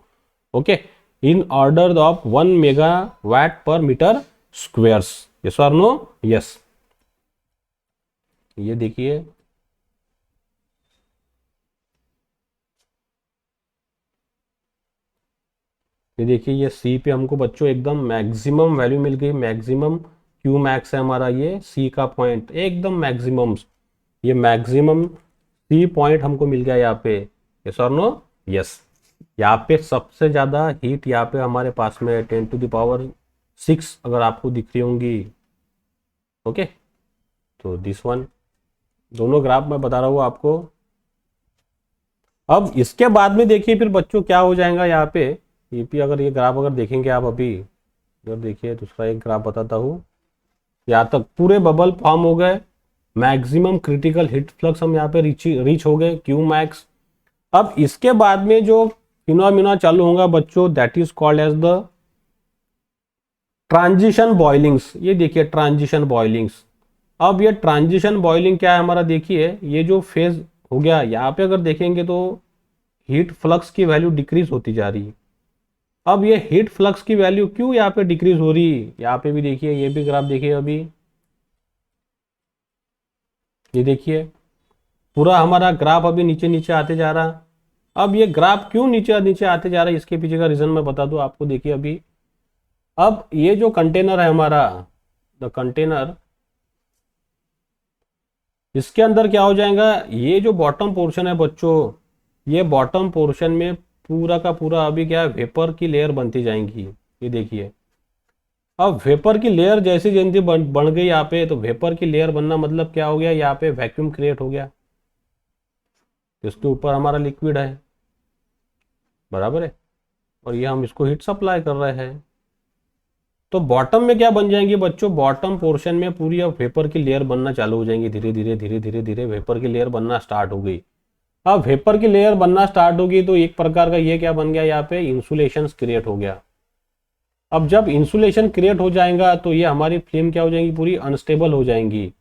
Speaker 1: okay, in order of 1 mega watt per meter squares, yes और नो, यस। ये देखिए ये देखिए ये सी पे हमको बच्चों एकदम मैक्सिमम वैल्यू मिल गई, मैक्सिमम क्यू मैक्स है हमारा, ये सी का पॉइंट एकदम मैक्सिमम, ये मैक्सिमम सी पॉइंट हमको मिल गया यहाँ पे, यस और नो, यस। यहाँ पे सबसे ज़्यादा हीट यहाँ पे हमारे पास में 10⁶ अगर आपको दिख रही होंगी, ओके, तो दिस वन, दोनों ग्राफ मैं बता रहा हूँ आपको। अब इसके बाद में देखिए फिर बच्चों क्या हो जाएगा यहाँ पे, ये भी अगर ये ग्राफ अगर देखेंगे आप, अभी इधर देखिए दूसरा एक ग्राफ बताता हूँ, यहाँ तक पूरे बबल फॉर्म हो गए, मैक्सिमम क्रिटिकल हीट फ्लक्स हम यहाँ पे रीच हो गए, क्यू मैक्स। अब इसके बाद में जो फिनोमिना चालू होगा बच्चों, that is called as the transition boilings, ये देखिए ट्रांजिशन बॉइलिंग्स। अब ये ट्रांजिशन बॉइलिंग क्या है हमारा, देखिए ये जो फेज हो गया यहाँ पे अगर देखेंगे तो हीट फ्लक्स की वैल्यू डिक्रीज होती जा रही है। अब ये हीट फ्लक्स की वैल्यू क्यों यहाँ पे डिक्रीज हो रही है, यहाँ पे भी देखिए, ये भी ग्राफ देखिए, अभी ये देखिए पूरा हमारा ग्राफ अभी नीचे नीचे आते जा रहा। अब ये ग्राफ क्यों नीचे नीचे आते जा रहा है, इसके पीछे का रीजन मैं बता दूं आपको। देखिए अभी, अब ये जो कंटेनर है हमारा, द कंटेनर, इसके अंदर क्या हो जाएगा, ये जो बॉटम पोर्शन है बच्चों, ये बॉटम पोर्शन में पूरा का पूरा अभी क्या है, वेपर की लेयर बनती जाएंगी। ये देखिए, अब वेपर की लेयर जैसी जैसी बन गई यहाँ पे, तो वेपर की लेयर बनना मतलब क्या हो गया, यहाँ पे वैक्यूम क्रिएट हो गया, इसके ऊपर हमारा लिक्विड है, बराबर है, और ये हम इसको हीट सप्लाई कर रहे हैं। तो बॉटम में क्या बन जाएंगे बच्चों, बॉटम पोर्शन में पूरी अब वेपर की लेयर बनना चालू हो जाएंगी, धीरे धीरे धीरे धीरे धीरे वेपर की लेयर बनना स्टार्ट हो गई। अब वेपर की लेयर बनना स्टार्ट होगी तो एक प्रकार का ये क्या बन गया, यहाँ पे इंसुलेशन क्रिएट हो गया। अब जब इंसुलेशन क्रिएट हो जाएगा तो ये हमारी फिल्म क्या हो जाएंगी, पूरी अनस्टेबल हो जाएंगी,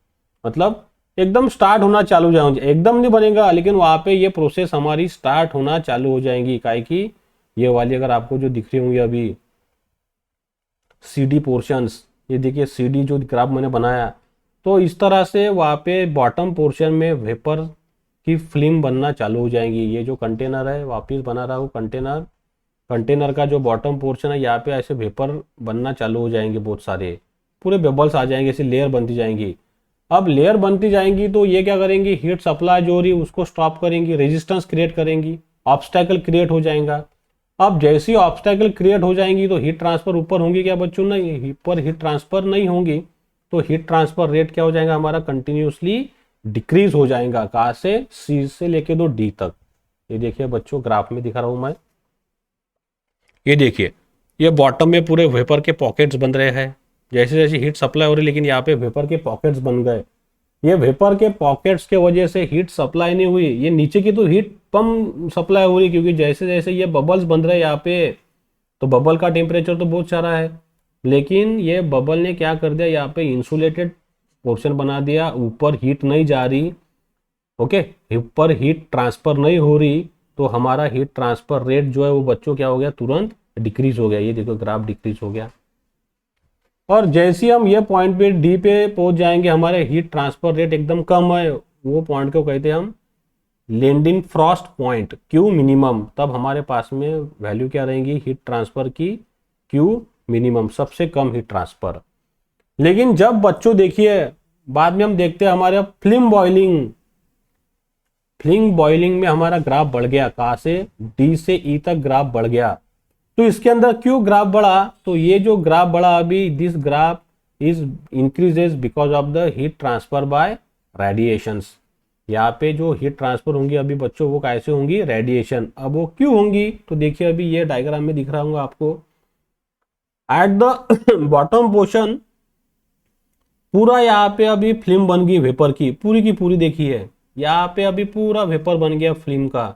Speaker 1: मतलब एकदम स्टार्ट होना चालू हो जाएंगे, एकदम नहीं बनेगा लेकिन वहां पे ये प्रोसेस हमारी स्टार्ट होना चालू हो जाएंगी। काहे की ये वाली अगर आपको जो दिख रही होंगी अभी सीडी पोर्शंस, ये देखिए सीडी जो ग्राफ मैंने बनाया, तो इस तरह से वहाँ पे बॉटम पोर्शन में वेपर की फिल्म बनना चालू हो जाएंगी। ये जो कंटेनर है वापस बना रहा हूँ कंटेनर, कंटेनर का जो बॉटम पोर्शन है यहाँ पे ऐसे वेपर बनना चालू हो जाएंगे, बहुत सारे पूरे बबल्स आ जाएंगे, ऐसी लेयर बनती जाएंगी। अब लेयर बनती जाएंगी तो ये क्या करेंगी, हीट सप्लाई जो हो रही है उसको स्टॉप करेंगी, रेजिस्टेंस क्रिएट करेंगी, ऑब्स्टेकल क्रिएट हो जाएगा। अब जैसी ऑब्स्टेकल क्रिएट हो जाएंगी तो हीट ट्रांसफर ऊपर होंगी क्या बच्चों, नहीं, ऊपर हीट ट्रांसफर नहीं होंगी, तो हीट ट्रांसफर रेट क्या हो जाएगा हमारा, कंटिन्यूसली डिक्रीज हो जाएगा। कहाँ से, सी से लेके दो डी तक। ये देखिए बच्चों ग्राफ में दिखा रहा हूं मैं, ये देखिए ये बॉटम में पूरे वेपर के पॉकेट्स बन रहे हैं, जैसे जैसे हीट सप्लाई हो रही है, लेकिन यहाँ पे वेपर के पॉकेट्स बन गए। ये वेपर के पॉकेट्स के वजह से हीट सप्लाई नहीं हुई, ये नीचे की तो हीट कम सप्लाई हो रही, क्योंकि जैसे जैसे ये बबल्स बन रहे हैं यहाँ पे, तो बबल का टेम्परेचर तो बहुत सारा है, लेकिन ये बबल ने क्या कर दिया, यहाँ पे इंसुलेटेड पोर्शन बना दिया, ऊपर हीट नहीं जा रही, ओके, ऊपर हीट ट्रांसफर नहीं हो रही, तो हमारा हीट ट्रांसफर रेट जो है वो बच्चों क्या हो गया, तुरंत डिक्रीज हो गया। ये देखो ग्राफ डिक्रीज हो गया। और जैसे ही हम ये पॉइंट पे डी पे पहुंच जाएंगे, हमारे हीट ट्रांसफर रेट एकदम कम है, वो पॉइंट को कहते हैं हम लेंडिन फ्रॉस्ट पॉइंट, क्यू मिनिमम। तब हमारे पास में वैल्यू क्या रहेंगी हीट ट्रांसफर की, क्यू मिनिमम, सबसे कम हीट ट्रांसफर। लेकिन जब बच्चों देखिए बाद में हम देखते हैं हमारे फिल्म बॉइलिंग, फिल्म बॉइलिंग में हमारा ग्राफ बढ़ गया, कहां से, डी से ई तक ग्राफ बढ़ गया। तो इसके अंदर क्यों ग्राफ बढ़ा, तो ये जो ग्राफ बढ़ा अभी, this graph is increases because of the heat transfer by radiations. यहाँ पे जो हीट ट्रांसफर होंगी अभी बच्चों वो कैसे होंगी, रेडिएशन। अब वो क्यों होंगी, तो देखिए अभी ये डायग्राम में दिख रहा होगा आपको, एट द बॉटम पोर्शन पूरा यहाँ पे अभी फिल्म बन गई वेपर की पूरी देखिए, यहाँ पे अभी पूरा वेपर बन गया, फिल्म का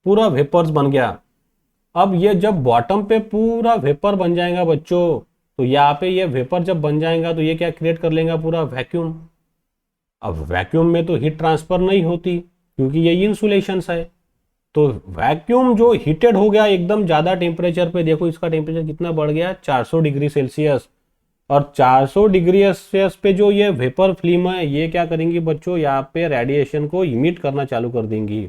Speaker 1: पूरा वेपर्स बन गया। अब ये जब बॉटम पे पूरा वेपर बन जाएगा बच्चों, तो यहाँ पे ये वेपर जब बन जाएगा तो ये क्या क्रिएट कर लेगा, पूरा वैक्यूम। अब वैक्यूम में तो हीट ट्रांसफर नहीं होती क्योंकि ये इंसुलेशन है, तो वैक्यूम जो हीटेड हो गया एकदम ज्यादा टेम्परेचर पे, देखो इसका टेम्परेचर कितना बढ़ गया, 400 डिग्री सेल्सियस। और 400 डिग्री सेल्सियस पे जो ये वेपर फिल्म है ये क्या करेंगी बच्चों, यहाँ पे रेडिएशन को इमिट करना चालू कर देंगी।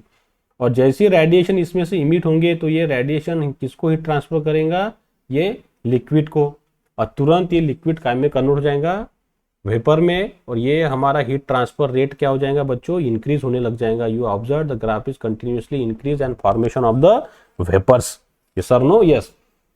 Speaker 1: और जैसे रेडिएशन इसमें से इमिट होंगे तो ये रेडिएशन किसको हीट ट्रांसफर करेगा, ये लिक्विड को, और तुरंत ये लिक्विड काय में कन्वर्ट हो जाएगा वेपर में, और ये हमारा हीट ट्रांसफर रेट क्या हो जाएगा बच्चों, इंक्रीज होने लग जाएगा। You observe the graph is continuously increase and formation of the vapours, yes और नो, यस।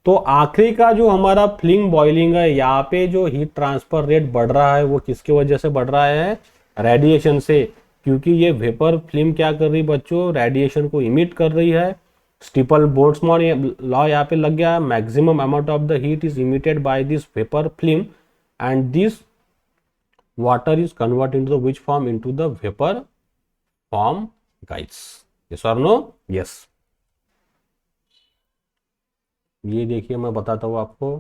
Speaker 1: तो आखिरी का जो हमारा फिल्म बॉइलिंग है, यहाँ पे जो हीट ट्रांसफर रेट बढ़ रहा है वो किसके वजह से बढ़ रहा है, रेडिएशन से, क्योंकि ये वेपर फिल्म क्या कर रही बच्चों, रेडिएशन को इमिट कर रही है। स्टीपल बोल्ट्जमैन लॉ यहाँ पे लग गया, maximum amount of the heat is emitted by this vapour film and this water is convert into the which form, into the vapour form guys, yes और नो, यस। ये देखिए मैं बताता हूँ आपको,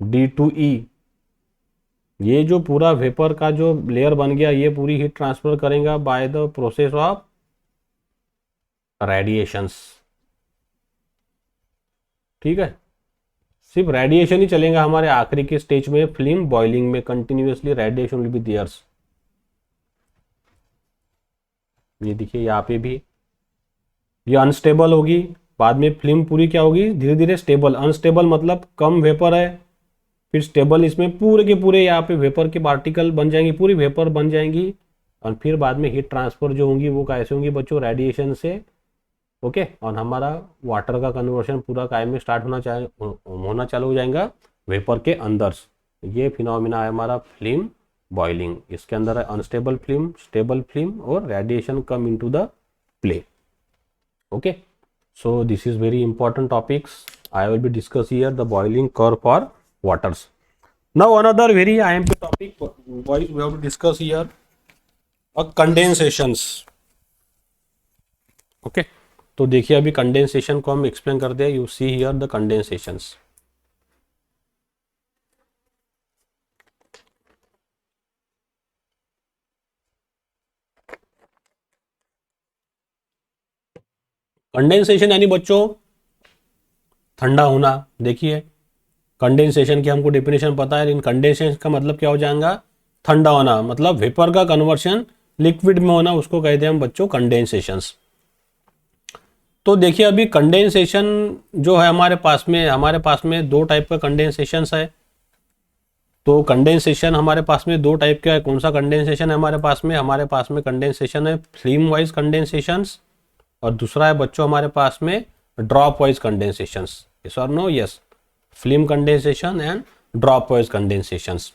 Speaker 1: D2E, ये जो पूरा वेपर का जो लेयर बन गया ये पूरी हीट ट्रांसफर करेगा by the process of radiations. ठीक है, सिर्फ रेडिएशन ही चलेगा हमारे आखिरी के स्टेज में, फिल्म बॉइलिंग में continuously radiation will be there's. ये देखिए यहाँ पे भी ये अनस्टेबल होगी, बाद में फिल्म पूरी क्या होगी, धीरे धीरे स्टेबल। अनस्टेबल मतलब कम वेपर है, फिर स्टेबल, इसमें पूरे के पूरे यहाँ पे वेपर के पार्टिकल बन जाएंगी, पूरी वेपर बन जाएंगी, और फिर बाद में हीट ट्रांसफर जो होंगी वो कैसे होंगी बच्चों, रेडिएशन से। ओके, और हमारा वाटर का कन्वर्शन पूरा कायम में स्टार्ट होना चालू हो जाएगा वेपर के अंदर। ये फिनोमिना है हमारा फिल्म बॉइलिंग। इसके अंदर है अनस्टेबल फिल्म, स्टेबल फिल्म और radiation come into the play. Okay, so this is very important topics. I will be discuss here the boiling curve for waters. Now another very IMP topic boys we have to discuss here condensations. Okay, तो देखिए अभी कंडेंसेशन को हम एक्सप्लेन करते हैं। You see here the condensations. Condensation यानी बच्चों ठंडा होना। देखिए कंडेंसेशन की हमको डेफिनेशन पता है, लेकिन कंडेंसेशन का मतलब क्या हो जाएगा, ठंडा होना, मतलब वेपर का कन्वर्शन लिक्विड में होना, उसको कहते हैं हम बच्चों कंडेंसेशंस। तो देखिए अभी कंडेंसेशन जो है हमारे पास में दो टाइप का कंडेंसेशंस है। तो कंडेंसेशन हमारे पास में दो टाइप का है। कौन सा कंडेंसेशन है हमारे पास में कंडेंसेशन है फिल्म वाइज कंडेंसेशंस, और दूसरा है बच्चों हमारे पास में ड्रॉप वाइज कंडेंसेशंस। यस और no? Yes, film condensation and drop wise condensations.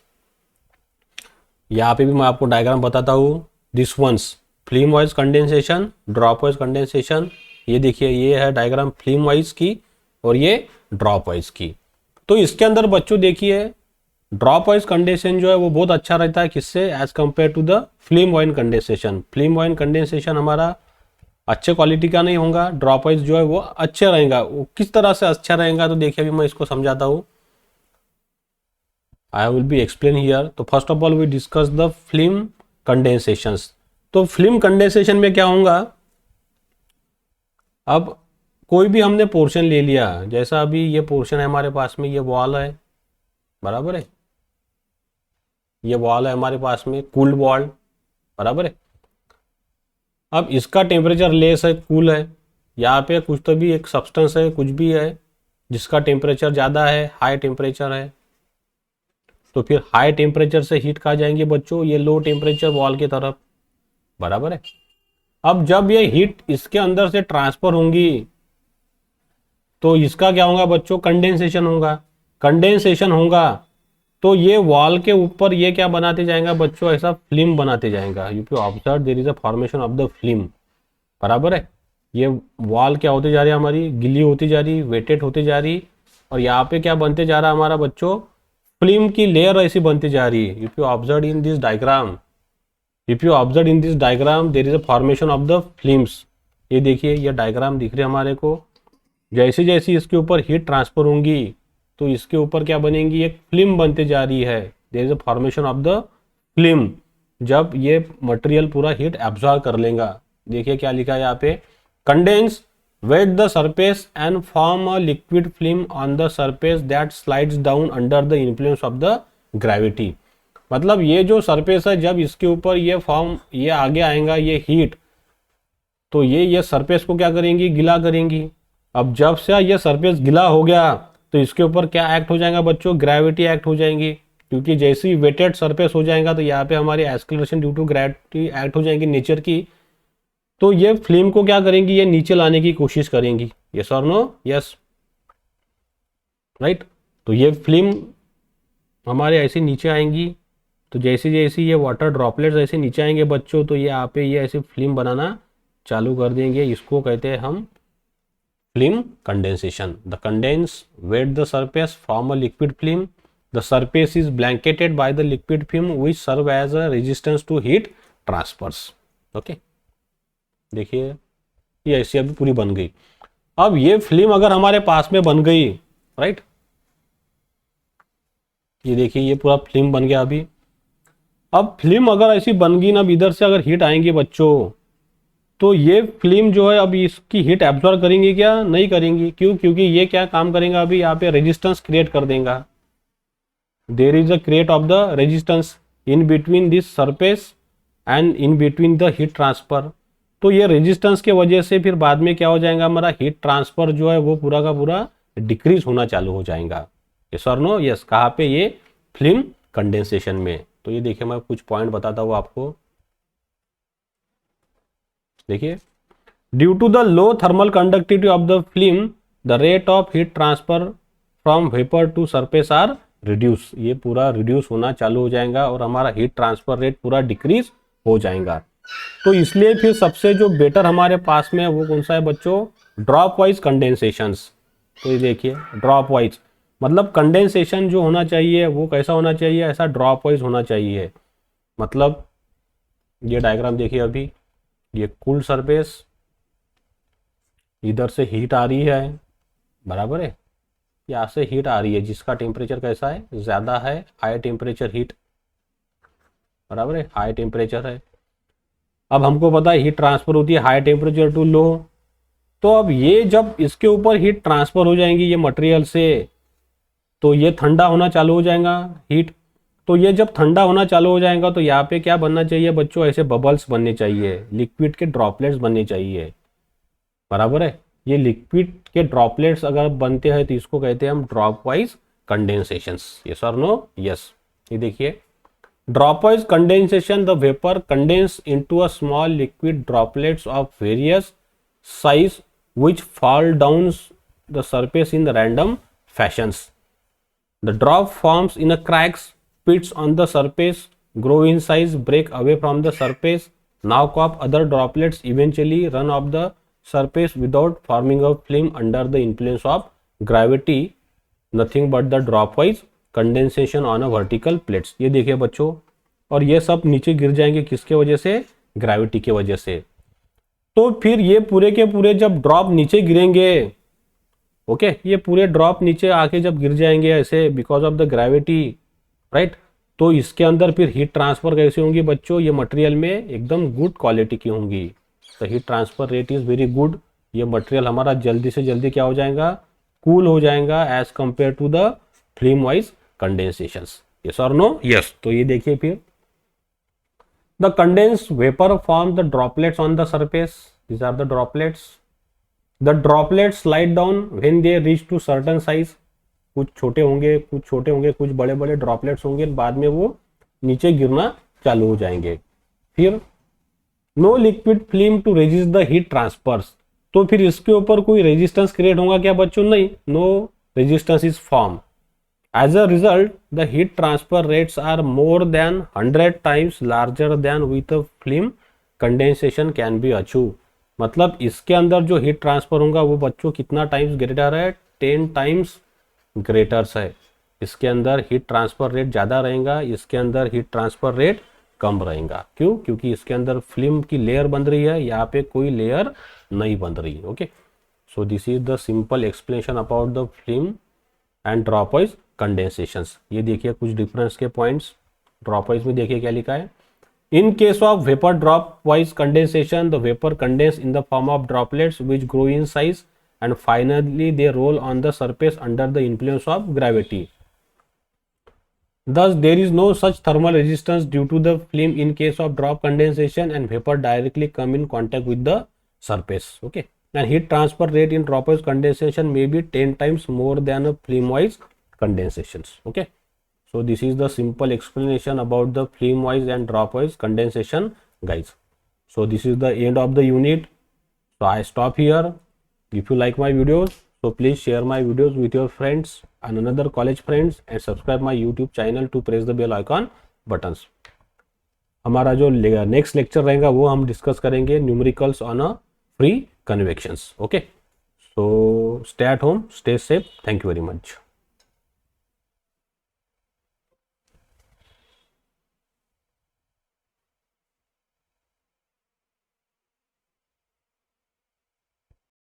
Speaker 1: यहाँ पे भी मैं आपको डायग्राम बताता हूँ। This once film wise condensation, drop wise condensation. ये देखिए ये है डायग्राम फिल्म वाइज की और ये ड्रॉप वाइज की। तो इसके अंदर बच्चों देखिए ड्रॉप वाइज कंडेंसेशन जो है वो बहुत अच्छा रहता है, किससे, as compare to the film wise condensation. Film wise condensation हमारा अच्छे क्वालिटी का नहीं होगा, ड्रॉप वाइज जो है वो अच्छा रहेगा। वो किस तरह से अच्छा रहेगा तो देखिए अभी मैं इसको समझाता हूँ। I will be explain here. तो first of all we discuss the film condensations. तो फिल्म कंडेंसेशन में क्या होगा, अब कोई भी हमने पोर्शन ले लिया, जैसा अभी ये पोर्शन है हमारे पास में, ये वॉल है, बराबर है, ये वॉल है हमारे पास में, कूल्ड वॉल, बराबर है। अब इसका टेम्परेचर लेस है, कूल है। यहाँ पे कुछ तो भी एक सब्सटेंस है, कुछ भी है जिसका टेम्परेचर ज़्यादा है, हाई टेम्परेचर है, तो फिर हाई टेम्परेचर से हीट कहाँ जाएंगे बच्चों, ये लो टेम्परेचर वॉल की तरफ, बराबर है। अब जब ये हीट इसके अंदर से ट्रांसफर होंगी तो इसका क्या होगा बच्चों, कंडेंसेशन होगा। कंडेंसेशन होगा तो ये वॉल के ऊपर ये क्या बनाते जाएगा बच्चों, ऐसा फिल्म बनाते जाएगा। You P observe there is a formation of the film, बराबर है। ये वॉल क्या होती जा रही है हमारी, गिली होती जा रही, वेटेड होती जा रही, और यहाँ पे क्या बनते जा रहा है हमारा बच्चों, फिल्म की लेयर ऐसी बनती जा रही है। If you observe in this diagram, there is a formation of the films. ये देखिए ये डायग्राम दिख रही है हमारे को। जैसे जैसे इसके ऊपर हीट ट्रांसफर होंगी तो इसके ऊपर क्या बनेंगी, एक फिल्म बनते जा रही है। There is a formation of the film, जब ये मटेरियल पूरा हीट एब्जॉर्ब कर लेगा। देखिए क्या लिखा है यहाँ पे, condense wet the surface and form a liquid film on the surface that slides down under the influence of the gravity. मतलब ये जो सरफेस है, जब इसके ऊपर ये आगे आएगा ये हीट, तो ये सरफेस को क्या करेंगी, गिला करेंगी। अब जब से ये सरफेस गिला हो गया तो इसके ऊपर क्या एक्ट हो जाएगा बच्चों, ग्रेविटी एक्ट हो जाएंगी, क्योंकि जैसे ही वेटेड सरफेस हो जाएगा तो यहाँ पे हमारी acceleration due to gravity act हो जाएंगी नेचर की। तो ये फ्लेम को क्या करेंगी, ये नीचे लाने की कोशिश करेंगी। यस और नो? Yes, right. तो ये फ्लेम हमारे ऐसे नीचे आएंगी, तो जैसे जैसे ये वाटर ड्रॉपलेट्स ऐसे नीचे आएंगे बच्चों, तो ये यहाँ पे ये ऐसे फिल्म बनाना चालू कर देंगे। इसको कहते हैं हम film condensation. The condense wet the surface form a liquid film. The surface is blanketed by the liquid film which serve as a resistance to heat transfers. Okay, देखिए ये ऐसी अभी पूरी बन गई। अब ये फिल्म अगर हमारे पास में बन गई, राइट, ये देखिए ये पूरा फिल्म बन गया अभी। अब फिल्म अगर ऐसी बन गई ना, इधर से अगर हीट आएंगे बच्चों, तो ये फिल्म जो है अभी इसकी हीट एब्जॉर्ब करेंगी क्या? नहीं करेंगी। क्यों? क्योंकि ये क्या काम करेंगे, अभी यहाँ पे रेजिस्टेंस क्रिएट कर देगा। There is a create of the resistance in between this surface and in between the heat transfer. तो ये रेजिस्टेंस के वजह से फिर बाद में क्या हो जाएगा, हमारा हीट ट्रांसफर जो है वो पूरा का पूरा डिक्रीज होना चालू हो जाएगा। यस और नो? यस। कहाँ पे? ये फिल्म कंडेंसेशन में। तो ये देखिए मैं कुछ पॉइंट बताता हूँ आपको। देखिए, due to the low thermal conductivity of the film the rate of heat transfer from vapour to surface are reduce. ये पूरा रिड्यूस होना चालू हो जाएगा और हमारा हीट ट्रांसफर रेट पूरा डिक्रीज हो जाएगा। तो इसलिए फिर सबसे जो बेटर हमारे पास में वो कौन सा है बच्चों? Drop wise condensations. तो ये देखिए ड्रॉप वाइज मतलब कंडेंसेशन जो होना चाहिए वो कैसा होना चाहिए? ऐसा ड्रॉप वाइज होना चाहिए। मतलब ये डायग्राम देखिए अभी, ये कूल सरफेस, इधर से हीट आ रही है, बराबर है, यहाँ से हीट आ रही है जिसका टेम्परेचर कैसा है? ज़्यादा है, हाई टेम्परेचर हीट, बराबर है, हाई टेम्परेचर है। अब हमको पता है हीट ट्रांसफर होती है हाई टेम्परेचर टू लो। तो अब ये जब इसके ऊपर हीट ट्रांसफर हो जाएंगी ये मटेरियल से, तो ये ठंडा होना चालू हो जाएगा हीट। तो ये जब ठंडा होना चालू हो जाएगा तो यहाँ पे क्या बनना चाहिए बच्चों? ऐसे बबल्स बनने चाहिए, लिक्विड के ड्रॉपलेट्स बनने चाहिए, बराबर है। ये लिक्विड के ड्रॉपलेट्स अगर बनते हैं तो इसको कहते हैं हम ड्रॉप वाइज कंडेंसेशंस। यस और नो? यस। ये देखिए drop wise condensation, the vapour condense into a small liquid droplets of various size which fall down the surface in the random fashions. The drop forms in a cracks, pits on the surface, grow in size, break away from the surface, knock off other droplets, eventually run off the surface without forming a film under the influence of gravity. Nothing but the drop wise condensation on a vertical plates. ये देखिए बच्चों, और ये सब नीचे गिर जाएंगे किसके वजह से? ग्रेविटी के वजह से। तो फिर ये पूरे के पूरे जब ड्रॉप नीचे गिरेंगे, ओके, ये पूरे ड्रॉप नीचे आके जब गिर जाएंगे ऐसे because of the gravity, right, तो इसके अंदर फिर हीट ट्रांसफर कैसे होंगी बच्चों? ये मटेरियल में एकदम गुड क्वालिटी की होंगी। तो heat transfer rate is very good. ये मटेरियल हमारा जल्दी से जल्दी क्या हो जाएगा? कूल हो जाएगा as compare to the film wise condensations. Yes और नो? यस। तो ये देखिए फिर the condensed vapor form the droplets on the surface. These are the droplets. The droplets slide down when they reach to certain size. कुछ छोटे होंगे, कुछ छोटे होंगे, कुछ बड़े बड़े ड्रॉपलेट्स होंगे, बाद में वो नीचे गिरना चालू हो जाएंगे। फिर no liquid film to resist the heat transfers. तो फिर इसके ऊपर कोई रेजिस्टेंस क्रिएट होगा क्या बच्चों? नहीं, no resistance is form. As a result, the heat transfer rates are more than 100 times larger than with a film condensation can be achieved. मतलब इसके अंदर जो हीट ट्रांसफर होगा वो बच्चों कितना टाइम्स ग्रेटर है? 10 टाइम्स ग्रेटर्स है। इसके अंदर हीट ट्रांसफर रेट ज़्यादा रहेगा, इसके अंदर हीट ट्रांसफर रेट कम रहेगा। क्यों? क्योंकि इसके अंदर फिल्म की लेयर बन रही है, यहाँ पे कोई लेयर नहीं बन रही। Okay, so this is the simple explanation about the film and drop wise condensations. ये देखिए कुछ डिफरेंस के पॉइंट्स। ड्रॉप वाइज में देखिए क्या लिखा है? In case of vapour drop wise condensation, the vapour condense in the form of droplets which grow in size and finally they roll on the surface under the influence of gravity. Thus, there is no such thermal resistance due to the film in case of drop condensation, and vapor directly come in contact with the surface. Okay, and heat transfer rate in drop wise condensation may be 10 times more than a film wise condensations. Okay, so this is the simple explanation about the film wise and drop wise condensation, guys. So this is the end of the unit. So I stop here. If you like my videos, so please share my videos with your friends and another college friends and subscribe my YouTube channel to press the bell icon buttons. हमारा जो नेक्स्ट लेक्चर रहेगा वो हम डिस्कस करेंगे numericals on a free convections. Okay, so stay at home, stay safe. Thank you very much.